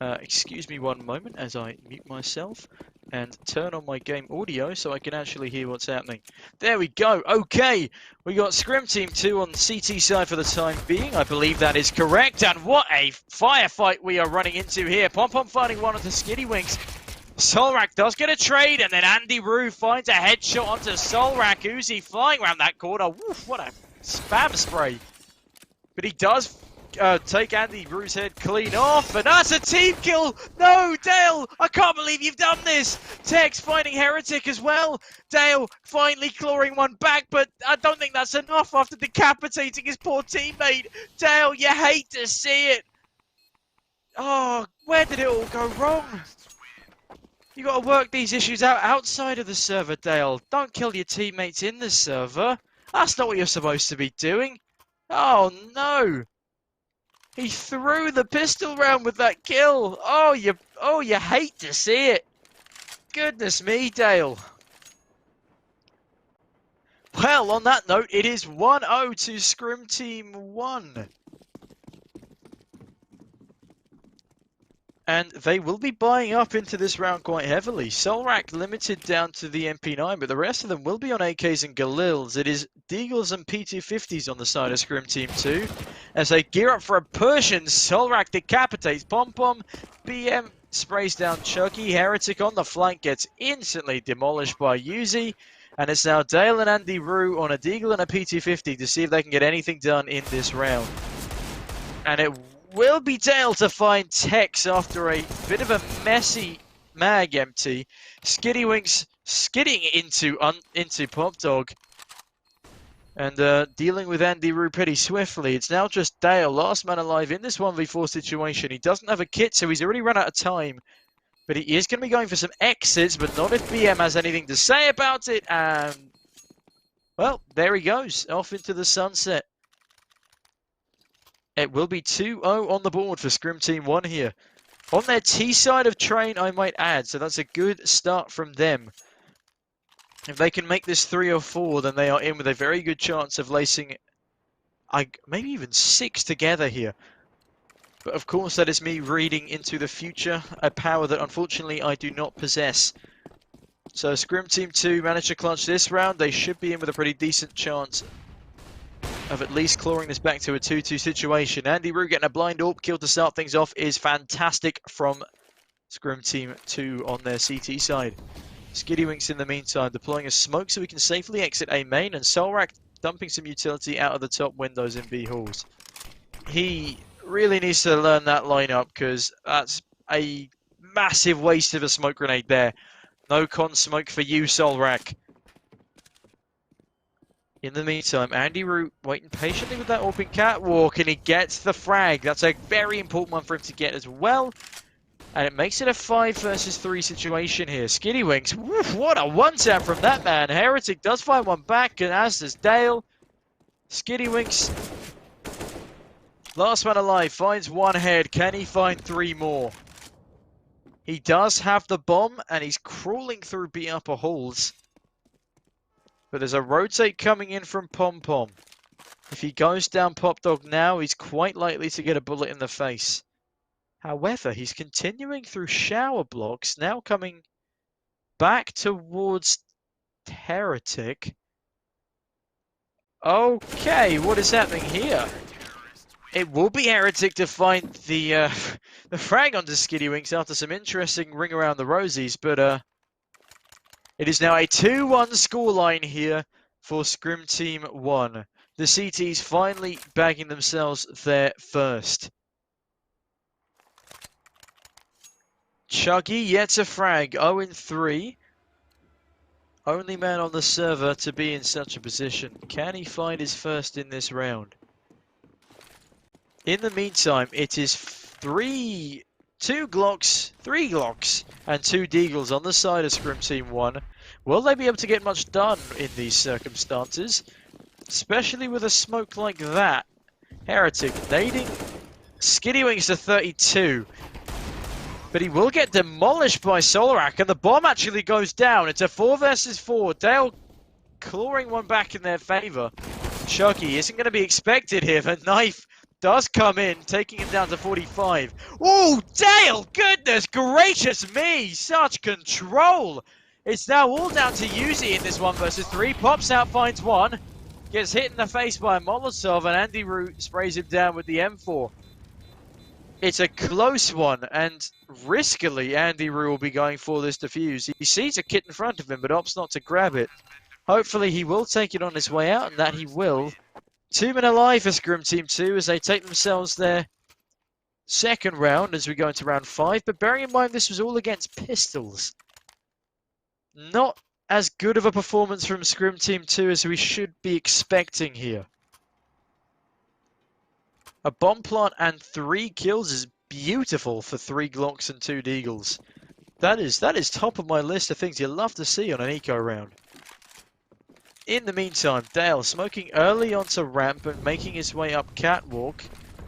Excuse me one moment as I mute myself and turn on my game audio so I can actually hear what's happening. There we go. Okay, we got Scrim Team 2 on CT side for the time being. I believe that is correct. And what a firefight we are running into here. Pom Pom finding one of the Skitty Solrak does get a trade, and then Andy Rue finds a headshot onto Solrak. Uzi flying around that corner. Woof, what a spam spray. But he does take Andy Rue's head clean off, and that's a team kill! No, Dale! I can't believe you've done this! Tex finding Heretic as well. Dale finally clawing one back, but I don't think that's enough after decapitating his poor teammate. Dale, you hate to see it. Oh, where did it all go wrong? You got to work these issues out outside of the server, Dale. Don't kill your teammates in the server. That's not what you're supposed to be doing. Oh, no. He threw the pistol round with that kill. Oh, you hate to see it. Goodness me, Dale. Well, on that note, it is 1-0 to Scrim Team 1. And they will be buying up into this round quite heavily. Solrak limited down to the MP9, but the rest of them will be on AKs and Galils. It is Deagles and P250s on the side of Scrim Team 2. As they gear up for a push, and Solrak decapitates Pom Pom. BM sprays down Chucky. Heretic on the flank gets instantly demolished by Uzi. And it's now Dale and Andy Rue on a Deagle and a P250 to see if they can get anything done in this round. And it will be Dale to find Tex after a bit of a messy mag empty. Skittywinks skidding into Pop Dog. And dealing with Andy Rue pretty swiftly. It's now just Dale, last man alive in this 1v4 situation. He doesn't have a kit, so he's already run out of time. But he is going to be going for some exits, but not if BM has anything to say about it. And, well, there he goes, off into the sunset. It will be 2-0 on the board for Scrim Team 1 here. On their T side of train, I might add, so that's a good start from them. If they can make this 3 or 4, then they are in with a very good chance of lacing maybe even 6 together here. But of course, that is me reading into the future, a power that unfortunately I do not possess. So Scrim Team 2 managed to clutch this round. They should be in with a pretty decent chance of at least clawing this back to a 2-2 situation. Andy Rue getting a blind AWP kill to start things off is fantastic from Scrim Team 2 on their CT side. Skittywinks in the meantime deploying a smoke so we can safely exit A main, and Solrak dumping some utility out of the top windows in B halls. He really needs to learn that lineup because that's a massive waste of a smoke grenade there. No con smoke for you, Solrak. In the meantime, Andy Rue waiting patiently with that open catwalk, and he gets the frag. That's a very important one for him to get as well. And it makes it a 5 versus 3 situation here. Skittywinks, woof, what a one-tap from that man. Heretic does find one back, and as does Dale. Skittywinks, last man alive, finds one head. Can he find 3 more? He does have the bomb, and he's crawling through B upper halls. But there's a rotate coming in from Pom Pom. If he goes down Pop Dog now, he's quite likely to get a bullet in the face. However, he's continuing through shower blocks, now coming back towards Heretic. Okay, what is happening here? It will be Heretic to find the frag onto Skittywinks after some interesting ring around the rosies, but it is now a 2-1 scoreline here for Scrim Team 1. The CTs finally bagging themselves their first. Chuggy yet a frag, 0-3. Only man on the server to be in such a position. Can he find his first in this round? In the meantime, it is 3 Glocks, and 2 Deagles on the side of Scrim Team 1. Will they be able to get much done in these circumstances? Especially with a smoke like that. Heretic nading Skittywinks to 32. But he will get demolished by Solrak, and the bomb actually goes down. It's a 4 versus 4. Dale clawing one back in their favour. Chuggy isn't going to be expected here. The knife does come in, taking him down to 45. Oh, Dale! Goodness gracious me! Such control! It's now all down to Yuzi in this 1 versus 3. Pops out, finds one. Gets hit in the face by a Molotov, and Andy Root sprays him down with the M4. It's a close one, and riskily Andy Rue will be going for this defuse. He sees a kit in front of him, but opts not to grab it. Hopefully he will take it on his way out, and that he will. 2 men alive for Scrim Team 2 as they take themselves their second round as we go into round 5. But bearing in mind this was all against pistols. Not as good of a performance from Scrim Team 2 as we should be expecting here. A bomb plant and 3 kills is beautiful for 3 Glocks and 2 Deagles. That is top of my list of things you love to see on an eco round. In the meantime, Dale smoking early onto ramp and making his way up catwalk.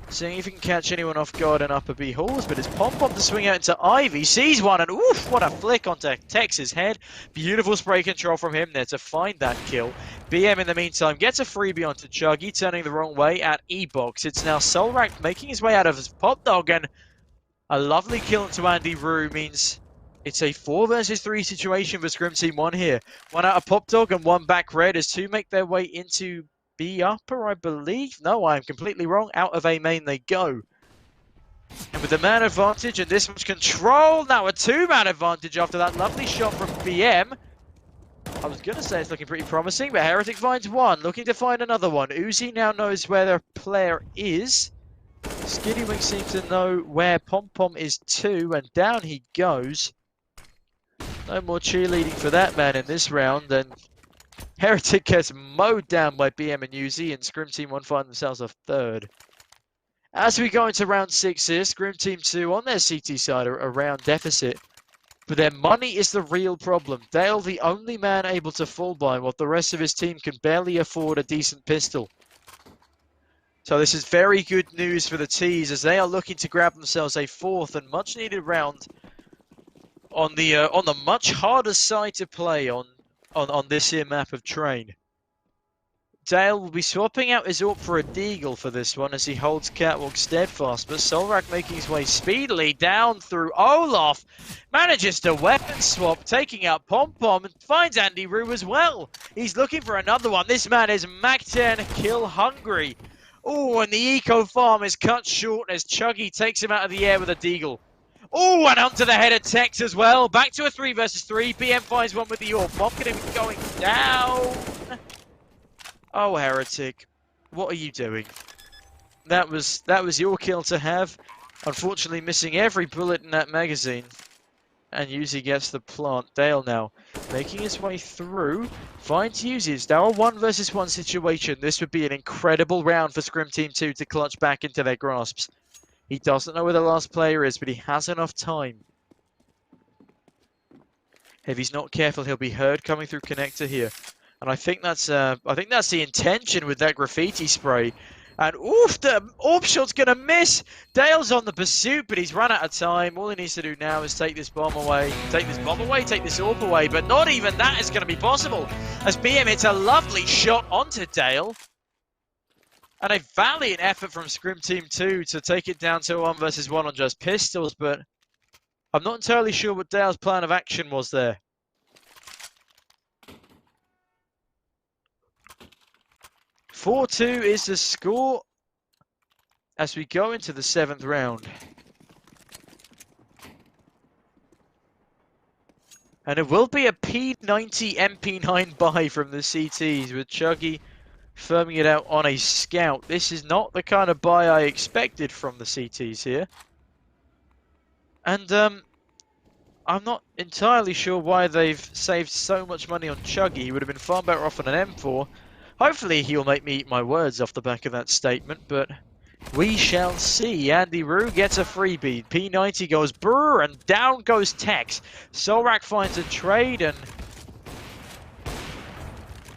Seeing if he can catch anyone off guard in upper B halls, but it's Pom-Pom to swing out into Ivy. Sees one and oof, what a flick onto Tex's head. Beautiful spray control from him there to find that kill. BM in the meantime gets a freebie onto Chuggy, turning the wrong way at E-Box. It's now Solrak making his way out of his pop dog, and a lovely kill into Andy Rue means it's a 4 versus 3 situation for Scrim Team 1 here. One out of pop dog and one back red as 2 make their way into B upper, I believe. No, I am completely wrong. Out of A main they go. And with the man advantage and this much control, now a 2-man advantage after that lovely shot from BM. I was going to say it's looking pretty promising, but Heretic finds one, looking to find another one. Uzi now knows where their player is. Skiddywink seems to know where Pom-Pom is too, and down he goes. No more cheerleading for that man in this round, and Heretic gets mowed down by BM and Uzi, and Scrim Team 1 find themselves a third. As we go into round 6 here, Scrim Team 2 on their CT side are a round deficit. But their money is the real problem. Dale the only man able to fall by, while the rest of his team can barely afford a decent pistol. So this is very good news for the T's as they are looking to grab themselves a 4th and much needed round on the much harder side to play on this here map of Train. Dale will be swapping out his AWP for a Deagle for this one as he holds catwalk steadfast, but Solrak making his way speedily down through Olaf, manages to weapon swap, taking out Pom-Pom and finds Andy Rue as well. He's looking for another one. This man is Mac 10 kill hungry. Oh, and the eco farm is cut short as Chuggy takes him out of the air with a Deagle. Oh, and onto the head of Tex as well. Back to a 3 versus 3. BM finds one with the AWP. Bomb going to be going down. Oh, Heretic, what are you doing? That was your kill to have. Unfortunately, missing every bullet in that magazine. And Yuzi gets the plant. Dale now making his way through. Finds Yuzi. It's now a 1 versus 1 situation. This would be an incredible round for Scrim Team 2 to clutch back into their grasps. He doesn't know where the last player is, but he has enough time. If he's not careful, he'll be heard coming through connector here. And I think that's the intention with that graffiti spray. And oof, the AWP shot's gonna miss. Dale's on the pursuit, but he's run out of time. All he needs to do now is take this bomb away, take this AWP away. But not even that is gonna be possible, as BM hits a lovely shot onto Dale. And a valiant effort from Scrim Team 2 to take it down to a 1 versus 1 on just pistols. But I'm not entirely sure what Dale's plan of action was there. 4-2 is the score as we go into the 7th round. And it will be a P90 MP9 buy from the CTs with Chuggy firming it out on a scout. This is not the kind of buy I expected from the CTs here. And I'm not entirely sure why they've saved so much money on Chuggy. He would have been far better off on an M4. Hopefully he'll make me eat my words off the back of that statement, but we shall see. Andy Rue gets a freebie. P90 goes brrr, and down goes Tex. Solrak finds a trade and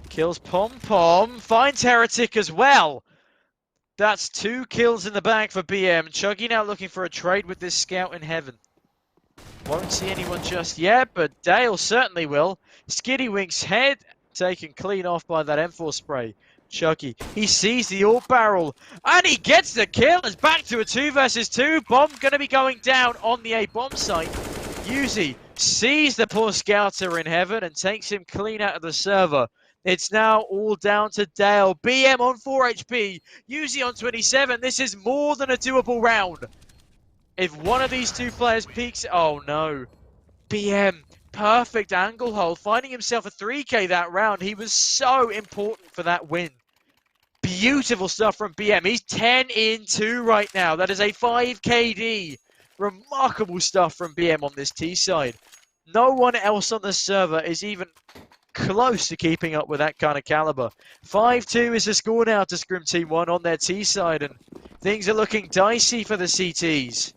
kills Pom-Pom. Finds Heretic as well. That's 2 kills in the bag for BM. Chuggy now looking for a trade with this scout in heaven. Won't see anyone just yet, but Dale certainly will. Skiddywink's head taken clean off by that M4 spray. Chucky, he sees the AWP barrel, and he gets the kill. It's back to a 2 versus 2. Bomb going to be going down on the A bomb site. Yuzi sees the poor scouter in heaven and takes him clean out of the server. It's now all down to Dale. BM on 4 HP, Yuzi on 27. This is more than a doable round. If one of these two players peaks, oh no. BM, perfect angle hold, finding himself a 3k that round. He was so important for that win. Beautiful stuff from BM. He's 10 in 2 right now. That is a 5 KD. Remarkable stuff from BM on this T side. No one else on the server is even close to keeping up with that kind of caliber. 5-2 is the score now to Scrim Team 1 on their T side, and things are looking dicey for the CTs.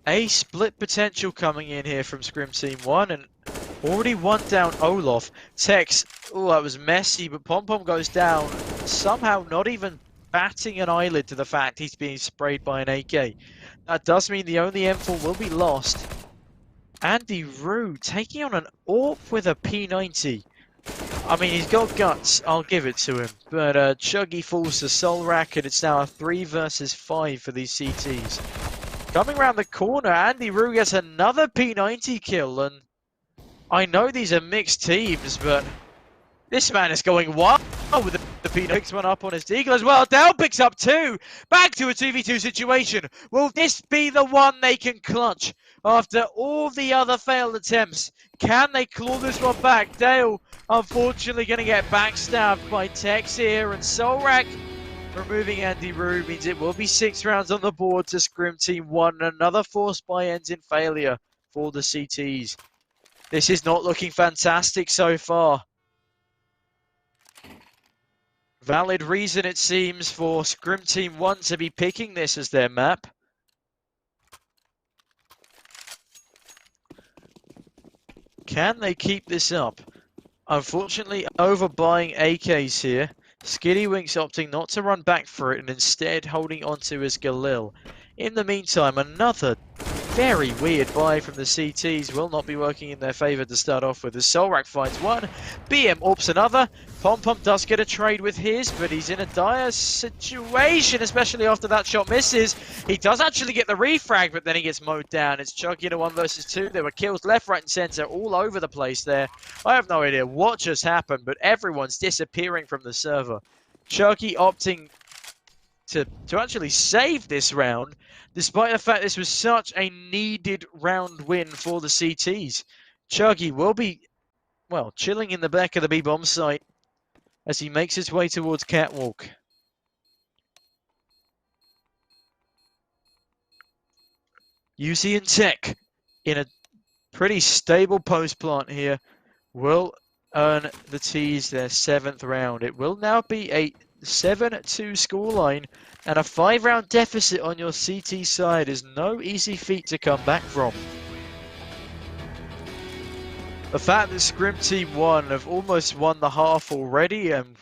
A split potential coming in here from Scrim Team 1, and already one down Olaf. Tex, oh, that was messy, but Pom Pom goes down, somehow not even batting an eyelid to the fact he's being sprayed by an AK. That does mean the only M4 will be lost. Andy Rue taking on an AWP with a P90. I mean, he's got guts, I'll give it to him. But Chuggy falls to Solrak, and it's now a 3 versus 5 for these CTs. Coming around the corner, Andy Rue gets another P90 kill, and I know these are mixed teams, but this man is going wild with the P90. Picks one up on his deagle as well. Down picks up 2. Back to a 2v2 situation. Will this be the one they can clutch after all the other failed attempts? Can they claw this one back? Dale, unfortunately, going to get backstabbed by Tex here, and Solrak removing Andy Rue means it will be 6 rounds on the board to Scrim Team 1. Another force buy ends in failure for the CTs. This is not looking fantastic so far. Valid reason, it seems, for Scrim Team 1 to be picking this as their map. Can they keep this up? Unfortunately, overbuying AKs here. Skiddywink's opting not to run back for it and instead holding onto his Galil. In the meantime, another very weird buy from the CTs will not be working in their favour to start off with. As Solrak finds one, BM AWPs another. Pom Pom does get a trade with his, but he's in a dire situation, especially after that shot misses. He does actually get the refrag, but then he gets mowed down. It's Chuggy in a 1 versus 2. There were kills left, right and centre all over the place there. I have no idea what just happened, but everyone's disappearing from the server. Chuggy opting to actually save this round, despite the fact this was such a needed round win for the CTs. Chuggy will be, well, chilling in the back of the B-bomb site as he makes his way towards Catwalk. UC and Tech in a pretty stable post plant here will earn the T's their 7th round. It will now be a 7-2 scoreline, and a 5-round deficit on your CT side is no easy feat to come back from. The fact that Scrim Team 1 have almost won the half already, and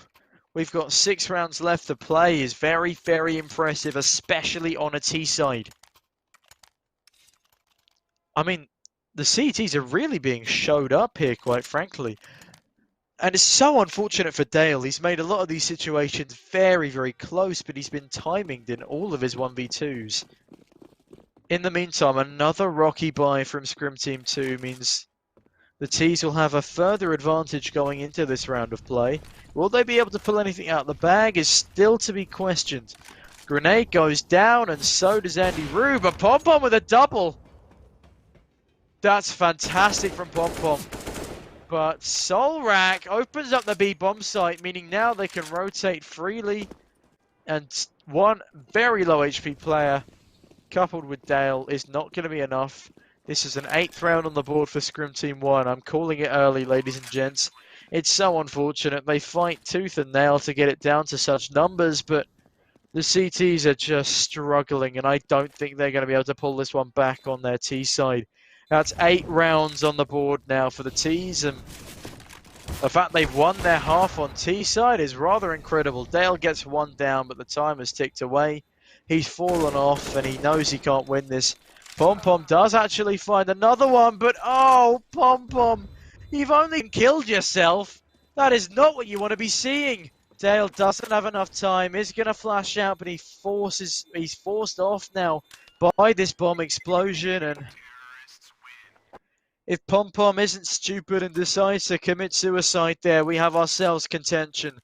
we've got 6 rounds left to play, is very, very impressive, especially on a T side. I mean, the CTs are really being showed up here, quite frankly. And it's so unfortunate for Dale. He's made a lot of these situations very, very close, but he's been timinged in all of his 1v2s. In the meantime, another rocky buy from Scrim Team 2 means the T's will have a further advantage going into this round of play. Will they be able to pull anything out of the bag is still to be questioned. Grenade goes down, and so does Andy Rue, but Pom Pom with a double. That's fantastic from Pom Pom. But Solrak opens up the B-bomb site, meaning now they can rotate freely. And one very low HP player, coupled with Dale, is not going to be enough. This is an 8th round on the board for Scrim Team 1. I'm calling it early, ladies and gents. It's so unfortunate. They fight tooth and nail to get it down to such numbers, but the CTs are just struggling, and I don't think they're going to be able to pull this one back on their T side. That's 8 rounds on the board now for the T's, and the fact they've won their half on T side is rather incredible. Dale gets one down, but the time has ticked away. He's fallen off, and he knows he can't win this. Pom Pom does actually find another one, but oh, Pom Pom, you've only killed yourself. That is not what you want to be seeing. Dale doesn't have enough time, is going to flash out, but he's forced off now by this bomb explosion. And if Pom Pom isn't stupid and decides to commit suicide there, we have ourselves contention.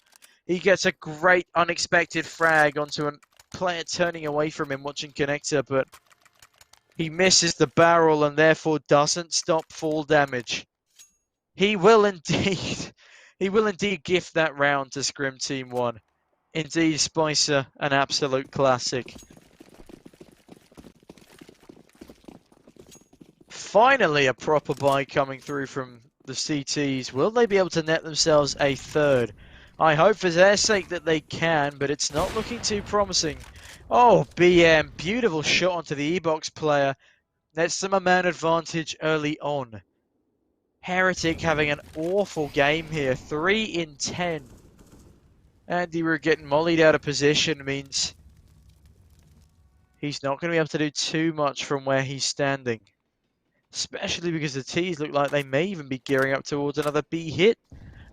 He gets a great unexpected frag onto a player turning away from him watching Connector, but he misses the barrel and therefore doesn't stop fall damage. He will indeed gift that round to Scrim Team 1. Indeed, Spicer, an absolute classic. Finally, a proper buy coming through from the CTs. Will they be able to net themselves a third? I hope for their sake that they can, but it's not looking too promising. Oh, BM, beautiful shot onto the E-Box player. Nets them a man advantage early on. Heretic having an awful game here, 3 in 10. Andy Rue getting mollied out of position means he's not going to be able to do too much from where he's standing. Especially because the T's look like they may even be gearing up towards another B hit.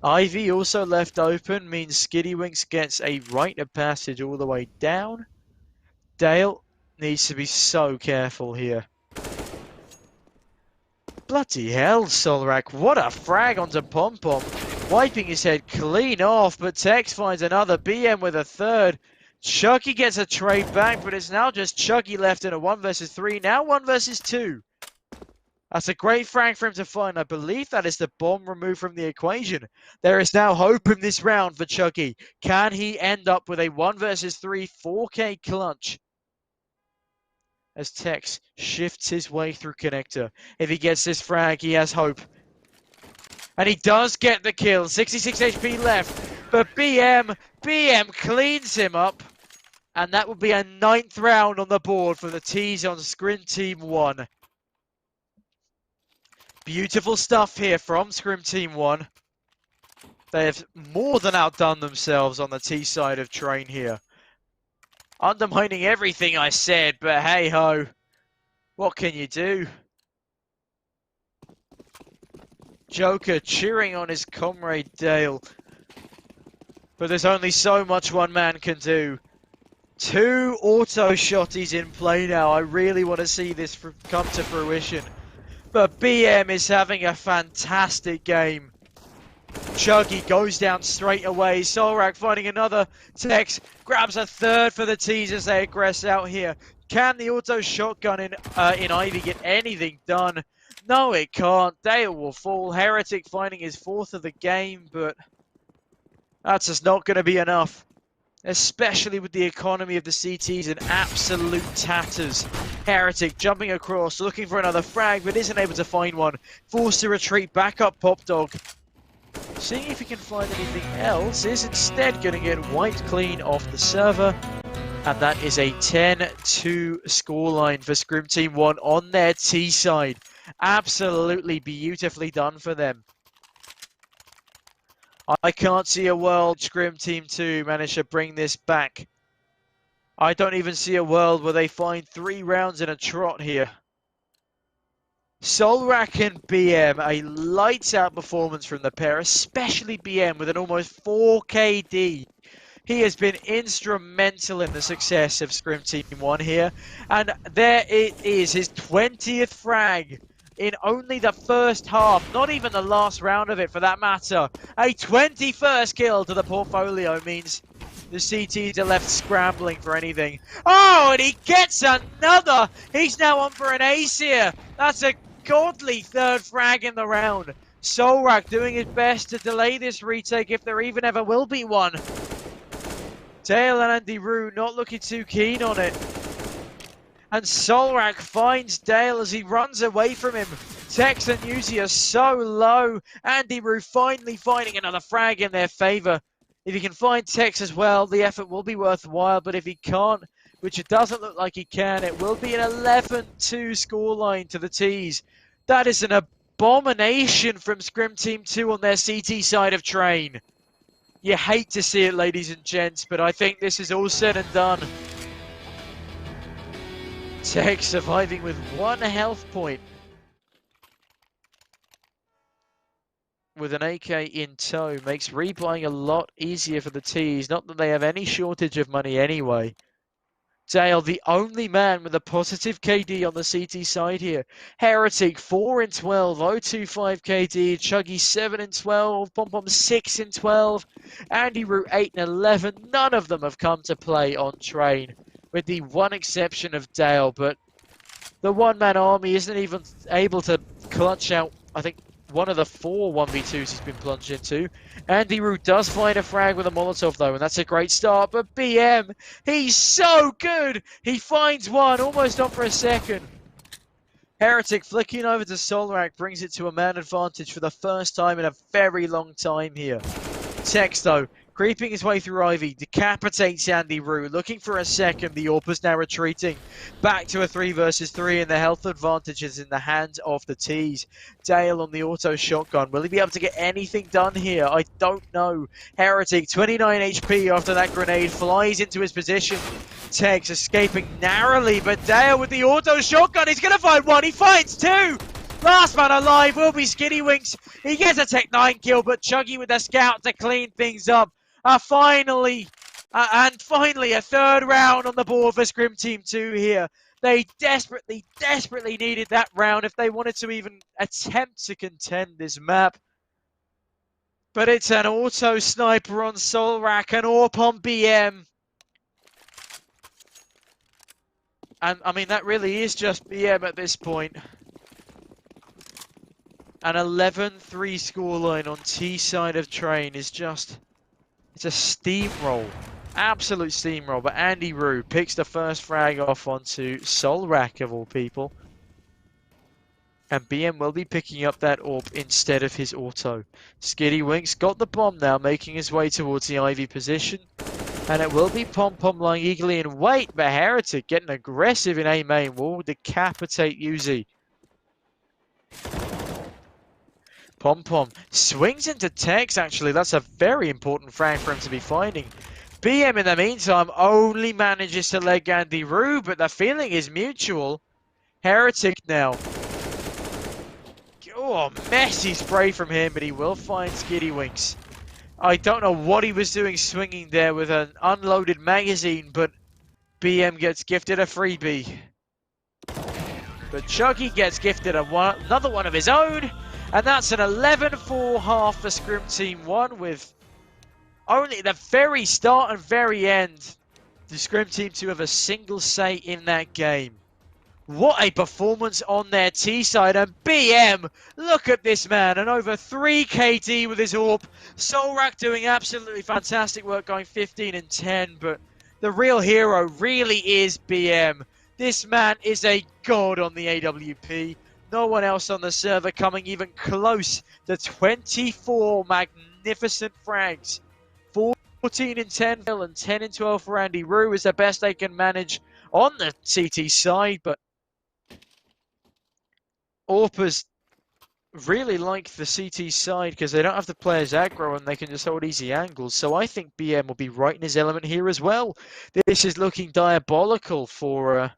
Ivy also left open means Skiddywinks gets a rite of passage all the way down. Dale needs to be so careful here. Bloody hell, Solrak, what a frag onto Pom Pom. Wiping his head clean off, but Tex finds another BM with a third. Chucky gets a trade back, but it's now just Chucky left in a 1 versus 3, now 1 versus 2. That's a great frag for him to find. I believe that is the bomb removed from the equation. There is now hope in this round for Chucky. Can he end up with a 1 versus 3 4K clutch? As Tex shifts his way through Connector. If he gets this frag, he has hope. And he does get the kill. 66 HP left. But BM cleans him up. And that would be a 9th round on the board for the T's on Scrim Team 1. Beautiful stuff here from Scrim Team 1. They have more than outdone themselves on the T side of Train here. Undermining everything I said, but hey ho, what can you do? Joker cheering on his comrade Dale. But there's only so much one man can do. 2 auto shotties in play now. I really want to see this come to fruition. But BM is having a fantastic game. Chuggy goes down straight away. Solrak finding another. Tex grabs a third for the T's as they aggress out here. Can the auto shotgun in Ivy get anything done? No, it can't. Dale will fall. Heretic finding his 4th of the game, but that's just not going to be enough. Especially with the economy of the CTs in absolute tatters. Heretic jumping across, looking for another frag, but isn't able to find one. Forced to retreat back up Pop Dog. Seeing if he can find anything else, is instead going to get wiped clean off the server. And that is a 10-2 scoreline for Scrim Team 1 on their T side. Absolutely beautifully done for them. I can't see a world Scrim Team 2 manage to bring this back. I don't even see a world where they find 3 rounds in a trot here. Solrak and BM, a lights out performance from the pair, especially BM with an almost 4 KD. He has been instrumental in the success of Scrim Team 1 here. And there it is, his 20th frag in only the first half, not even the last round of it for that matter. A 21st kill to the portfolio means the CTs are left scrambling for anything. Oh, and he gets another! He's now on for an ace here. That's a godly 3rd frag in the round. Solrak doing his best to delay this retake if there even ever will be one. Dale and Andy Rue not looking too keen on it. And Solrak finds Dale as he runs away from him. Tex and Uzi are so low. Andy Rue finally finding another frag in their favour. If he can find Tex as well, the effort will be worthwhile. But if he can't, which it doesn't look like he can, it will be an 11-2 scoreline to the T's. That is an abomination from Scrim Team 2 on their CT side of Train. You hate to see it, ladies and gents, but I think this is all said and done. Tech surviving with 1 health point. With an AK in tow, makes rebuying a lot easier for the T's. Not that they have any shortage of money anyway. Dale, the only man with a positive KD on the CT side here. Heretic, 4 in 12, 025 KD. Chuggy, 7 in 12. Pom Pom, 6 in 12. Andy Root, 8 in 11. None of them have come to play on train, with the one exception of Dale. But the one-man army isn't even able to clutch out, I think, one of the 4 1v2s he's been plunged into. Andy Root does find a frag with a Molotov though, and that's a great start. But BM, he's so good! He finds one, almost on for a second. Heretic flicking over to Solrak brings it to a man advantage for the first time in a very long time here. Tex though, creeping his way through Ivy, decapitates Andy Root, looking for a second. The AWP's now retreating back to a 3 versus 3, and the health advantage is in the hands of the T's. Dale on the auto shotgun. Will he be able to get anything done here? I don't know. Heretic, 29 HP after that grenade, flies into his position. Tex escaping narrowly, but Dale with the auto shotgun, he's going to find one. He finds 2. Last man alive will be Skinny Winks. He gets a Tech 9 kill, but Chuggy with a scout to clean things up. Finally a 3rd round on the board for Scrim Team 2 here. They desperately needed that round if they wanted to even attempt to contend this map. But it's an auto sniper on Solrak, an AWP on BM. And I mean, that really is just BM at this point. An 11-3 scoreline on T side of train is just, it's a steamroll. Absolute steamroll. But Andy Rue picks the first frag off onto Solrak of all people. And BM will be picking up that AWP instead of his auto. Skitty Winks got the bomb now, making his way towards the Ivy position. And it will be Pom Pom lying eagerly in wait, but Heretic getting aggressive in A main will decapitate Uzi. Pom Pom swings into Tex, actually. That's a very important frag for him to be finding. BM in the meantime only manages to leg Andy Rue, but the feeling is mutual. Heretic now. Oh, messy spray from him, but he will find Skitty Winks. I don't know what he was doing swinging there with an unloaded magazine, but BM gets gifted a freebie. But Chuggy gets gifted another one of his own, and that's an 11-4 half for Scrim Team 1, with only at the very start and very end, the Scrim Team 2 have a single say in that game. What a performance on their T side, and BM, look at this man, and over 3 KD with his AWP. Solrak doing absolutely fantastic work, going 15 and 10, but the real hero really is BM. This man is a god on the AWP. No one else on the server coming even close to 24 magnificent frags. 14 and 10 and 10 and 12 for Andy Rue is the best they can manage on the CT side, but AWPers really like the CT side because they don't have to play as aggro and they can just hold easy angles. So I think BM will be right in his element here as well. This is looking diabolical for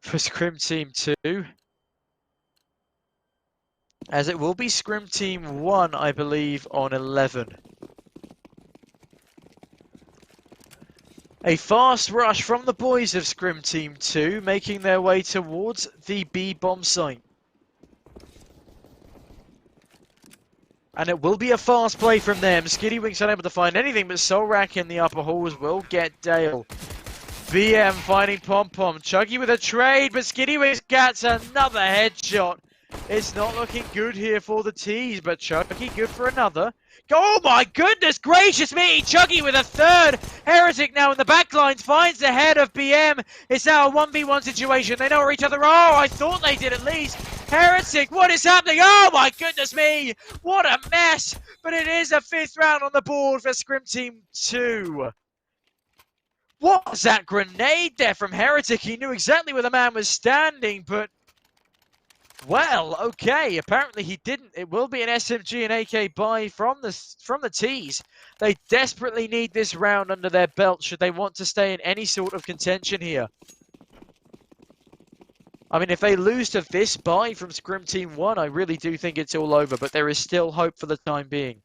Scrim Team 2. As it will be Scrim Team 1, I believe, on 11. A fast rush from the boys of Scrim Team 2, making their way towards the B bomb site. And it will be a fast play from them. Skitty Winks unable to find anything, but Solrak in the upper halls will get Dale. BM finding Pom Pom. Chuggy with a trade, but Skitty Winks gets another headshot. It's not looking good here for the T's, but Chuggy good for another. Oh my goodness gracious me! Chuggy with a 3rd. Heretic now in the back lines finds the head of BM. It's now a 1v1 situation. They know where each other are. I thought they did at least. Heretic, what is happening? Oh my goodness me! What a mess! But it is a 5th round on the board for Scrim Team 2. What was that grenade there from Heretic? He knew exactly where the man was standing, but well, okay, apparently he didn't. It will be an SMG and AK buy from the T's. They desperately need this round under their belt should they want to stay in any sort of contention here. I mean, if they lose to this buy from Scrim Team 1, I really do think it's all over, but there is still hope for the time being.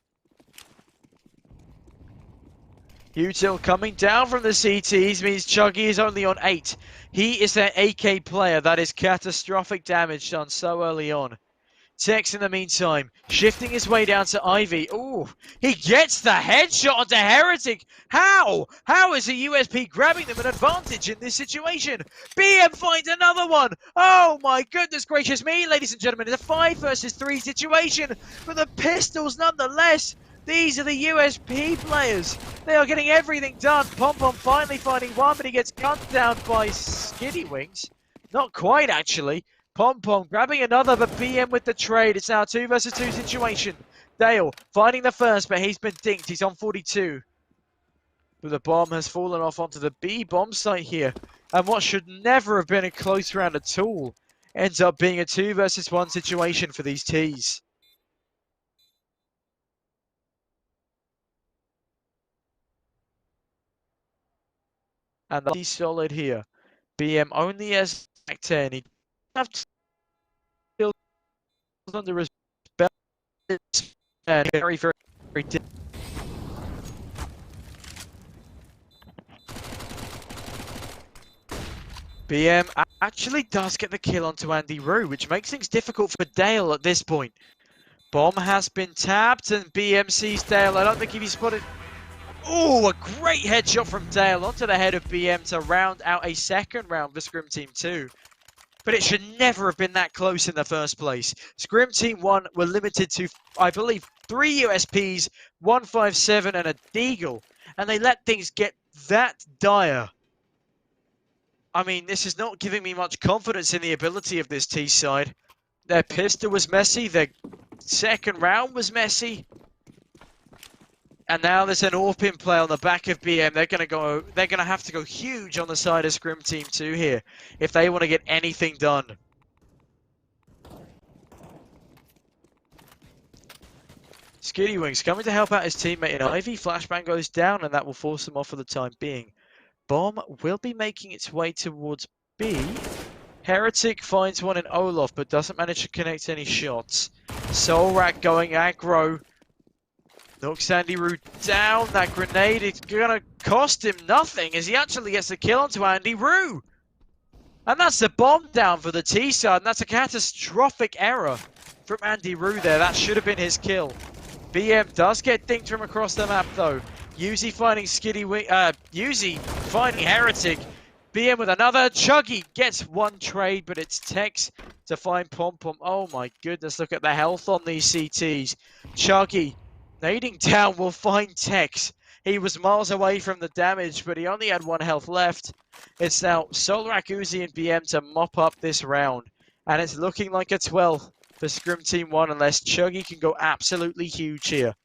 Util coming down from the CTs means Chuggy is only on 8. He is their AK player. That is catastrophic damage done so early on. Tex in the meantime, shifting his way down to Ivy. Ooh, he gets the headshot onto Heretic. How? How is the USP grabbing them an advantage in this situation? BM finds another one. Oh my goodness gracious me, ladies and gentlemen. It's a 5 versus 3 situation, but the pistols nonetheless. These are the USP players. They are getting everything done. Pom Pom finally finding one, but he gets gunned down by Skiddy Wings. Not quite, actually. Pom Pom grabbing another, but BM with the trade. It's now a 2 versus 2 situation. Dale finding the first, but he's been dinked. He's on 42. But the bomb has fallen off onto the B bomb site here. And what should never have been a close round at all ends up being a 2 versus 1 situation for these Ts. And he's solid here. BM only has 10. He doesn't have skills under his belt. And very, very, very BM actually does get the kill onto Andy Rue, which makes things difficult for Dale at this point. Bomb has been tapped and BM sees Dale. I don't think if he spotted... Oh, a great headshot from Dale onto the head of BM to round out a second round for Scrim Team 2. But it should never have been that close in the first place. Scrim Team 1 were limited to, I believe, 3 USPs, 157 and a Deagle. And they let things get that dire. I mean, this is not giving me much confidence in the ability of this T side. Their pistol was messy, their second round was messy. And now there's an AWP play on the back of BM. They're gonna have to go huge on the side of Scrim Team 2 here if they want to get anything done. Skiddy Wings coming to help out his teammate in Ivy. Flashbang goes down and that will force him off for the time being. Bomb will be making its way towards B. Heretic finds one in Olaf but doesn't manage to connect any shots. Solrak going aggro. Knocks Andy Rue down. That grenade is going to cost him nothing as he actually gets the kill onto Andy Rue. And that's the bomb down for the T side. And that's a catastrophic error from Andy Rue there. That should have been his kill. BM does get dinked from across the map though. Yuzi finding Yuzi finding Heretic. BM with another. Chuggy gets one trade, but it's Tex to find Pom Pom. Oh my goodness, look at the health on these CTs. Chuggy nading down will find Tex. He was miles away from the damage, but he only had 1 health left. It's now Solrak, Uzi, and BM to mop up this round. And it's looking like a 12 for Scrim Team 1 unless Chuggy can go absolutely huge here.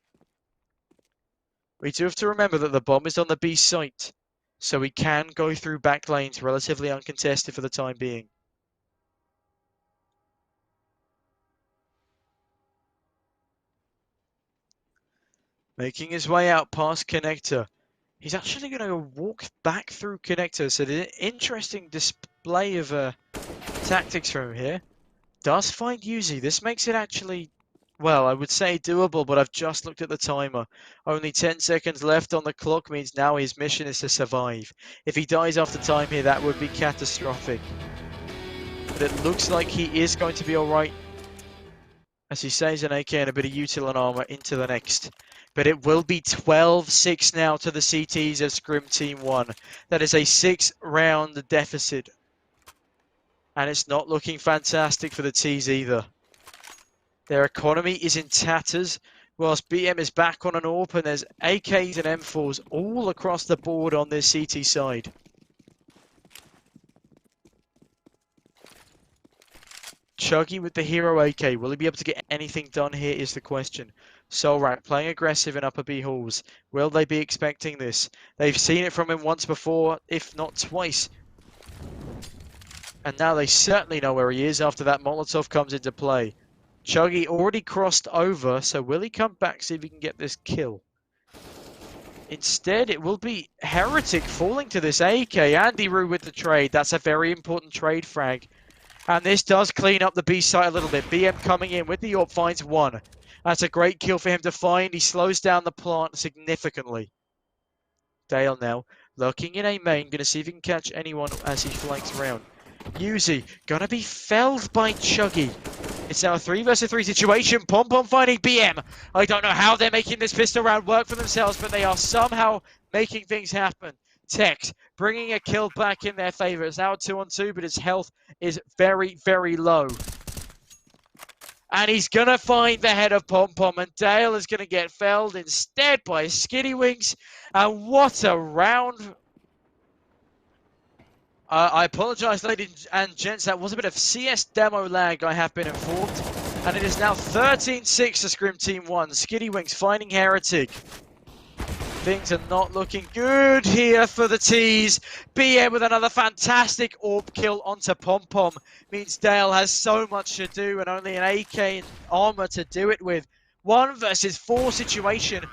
We do have to remember that the bomb is on the B site, so we can go through back lanes relatively uncontested for the time being. Making his way out past Connector. He's actually going to walk back through Connector, so the interesting display of tactics from him here. Does find Yuzi. This makes it actually, well, I would say doable, but I've just looked at the timer. Only 10 seconds left on the clock means now his mission is to survive. If he dies after time here, that would be catastrophic. But it looks like he is going to be alright, as he saves an AK and a bit of util and armor into the next. But it will be 12-6 now to the CTs of Scrim Team 1. That is a 6-round deficit. And it's not looking fantastic for the Ts either. Their economy is in tatters, whilst BM is back on an AWP and there's AKs and M4s all across the board on this CT side. Chuggy with the hero AK. Will he be able to get anything done here is the question. Solrak playing aggressive in upper B halls. Will they be expecting this? They've seen it from him once before, if not twice. And now they certainly know where he is after that Molotov comes into play. Chuggy already crossed over, so will he come back, see if he can get this kill? Instead, it will be Heretic falling to this AK. Andy Rue with the trade. That's a very important trade frag. And this does clean up the B site a little bit. BM coming in with the AWP finds one. That's a great kill for him to find. He slows down the plant significantly. Dale now looking in A main, gonna see if he can catch anyone as he flanks around. Yuzi gonna be felled by Chuggy. It's now a 3 versus 3 situation. Pom finding BM. I don't know how they're making this pistol round work for themselves, but they are somehow making things happen. Tex bringing a kill back in their favor. It's now a 2-on-2, but his health is very, very low. And he's going to find the head of Pom, and Dale is going to get felled instead by Skitty Wings. And what a round. I apologize, ladies and gents. That was a bit of CS demo lag, I have been informed. And it is now 13-6 to Scrim Team 1. Skitty Wings finding Heretic. Things are not looking good here for the T's. BM with another fantastic AWP kill onto Pom. Means Dale has so much to do and only an AK and armor to do it with. 1 versus 4 situation.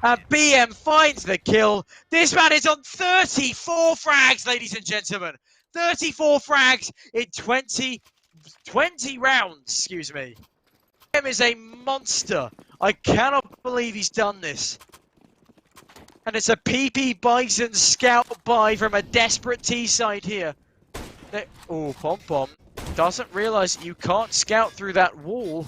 And BM finds the kill. This man is on 34 frags, ladies and gentlemen. 34 frags in 20 rounds, excuse me. BM is a monster. I cannot believe he's done this. And it's a PP Bison scout buy from a desperate T side here. Oh, Pom doesn't realize you can't scout through that wall.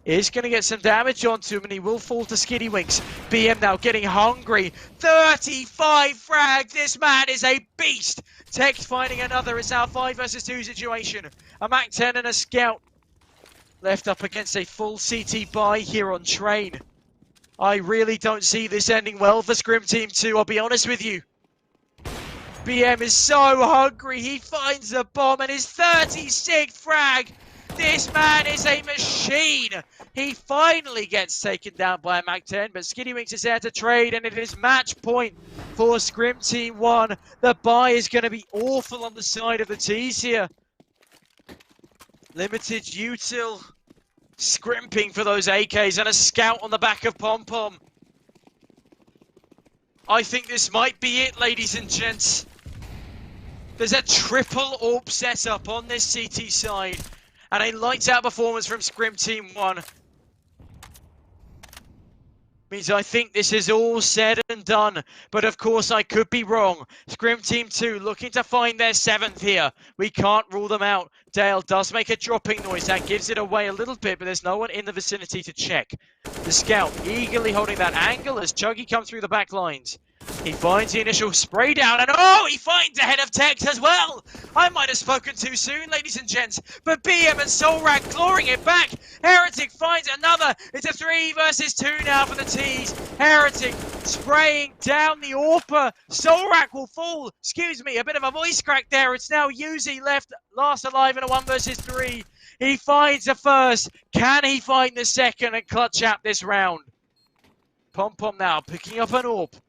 Is going to get some damage onto him and he will fall to Skitty Wings. BM now getting hungry. 35 frags. This man is a beast. Tex finding another. It's now 5 versus 2 situation. A Mac 10 and a scout. Left up against a full CT buy here on train. I really don't see this ending well for Scrim Team 2, I'll be honest with you. BM is so hungry, he finds the bomb and his 36th frag. This man is a machine. He finally gets taken down by a Mac 10, but Skitty Wings is there to trade and it is match point for Scrim Team 1. The buy is going to be awful on the side of the T's here. Limited util. Scrimping for those AKs and a scout on the back of Pom. I think this might be it, ladies and gents. There's a triple AWP setup on this CT side and a lights out performance from Scrim Team 1. Means I think this is all said and done, but of course I could be wrong. Scrim Team 2 looking to find their 7th here. We can't rule them out. Dale does make a dropping noise. That gives it away a little bit, but there's no one in the vicinity to check. The scout eagerly holding that angle as Chuggy comes through the back lines. He finds the initial spray down and oh, he finds the head of Tex as well. I might have spoken too soon, ladies and gents, but BM and Solrak clawing it back. Heretic finds another. It's a 3 versus 2 now for the T's. Heretic spraying down the AWPer. Solrak will fall. Excuse me, a bit of a voice crack there. It's now Yuzi left last alive in a 1 versus 3. He finds the first. Can he find the second and clutch out this round? Pom now picking up an AWP.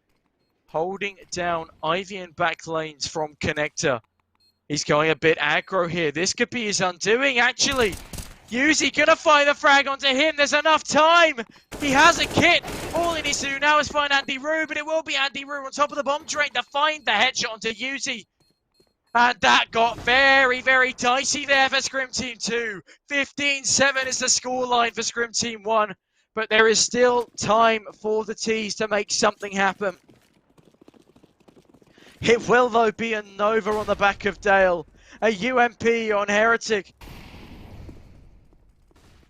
Holding down Ivy and back lanes from Connector. He's going a bit aggro here. This could be his undoing, actually. Yuzi gonna find the frag onto him. There's enough time. He has a kit. All he needs to do now is find Andy Rue, but it will be Andy Rue on top of the bomb train to find the headshot onto Yuzi. And that got very, very dicey there for Scrim Team 2. 15-7 is the scoreline for Scrim Team 1. But there is still time for the T's to make something happen. It will, though, be a Nova on the back of Dale. A UMP on Heretic.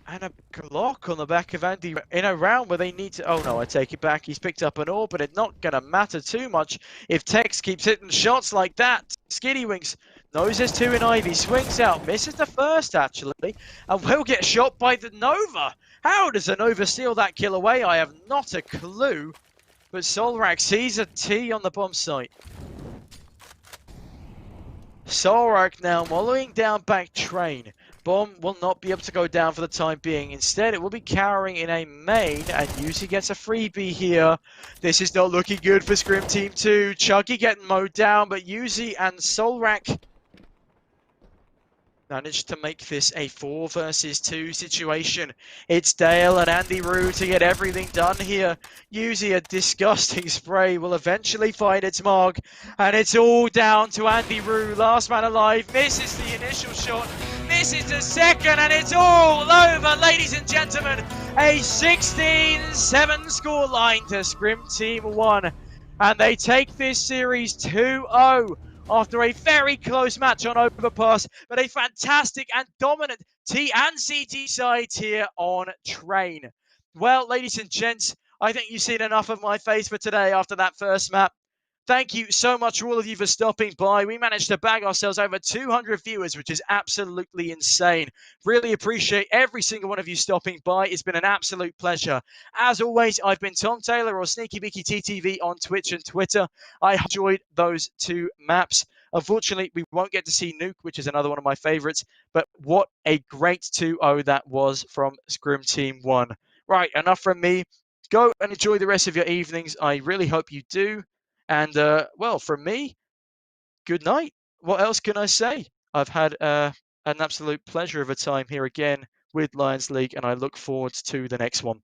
And a Glock on the back of Andy in a round where they need to... Oh, no, I take it back. He's picked up an AWP, but it's not going to matter too much if Tex keeps hitting shots like that. Skitty Wings knows there's 2 in Ivy. Swings out. Misses the first, actually. And will get shot by the Nova. How does the Nova steal that kill away? I have not a clue. But Solrak sees a T on the bomb site. Solrak now following down back train. Bomb will not be able to go down for the time being. Instead, it will be cowering in a main, and Yuzi gets a freebie here. This is not looking good for Scrim Team 2. Chuggy getting mowed down, but Yuzi and Solrak Managed to make this a 4 versus 2 situation. It's Dale and Andy Rue to get everything done here. Using a disgusting spray will eventually find its mark. And it's all down to Andy Rue, last man alive. Misses the initial shot, misses the second, and it's all over, ladies and gentlemen. A 16-7 scoreline to Scrim Team 1. And they take this series 2-0. After a very close match on Overpass, but a fantastic and dominant T and CT side here on Train. Well, ladies and gents, I think you've seen enough of my face for today after that first map. Thank you so much for all of you for stopping by. We managed to bag ourselves over 200 viewers, which is absolutely insane. Really appreciate every single one of you stopping by. It's been an absolute pleasure. As always, I've been Tom Taylor or Sneaky Beaky TTV on Twitch and Twitter. I enjoyed those two maps. Unfortunately, we won't get to see Nuke, which is another one of my favorites, but what a great 2-0 that was from Scrim Team 1. Right, enough from me. Go and enjoy the rest of your evenings. I really hope you do. And, well, from me, good night. What else can I say? I've had an absolute pleasure of a time here again with Lions League, and I look forward to the next one.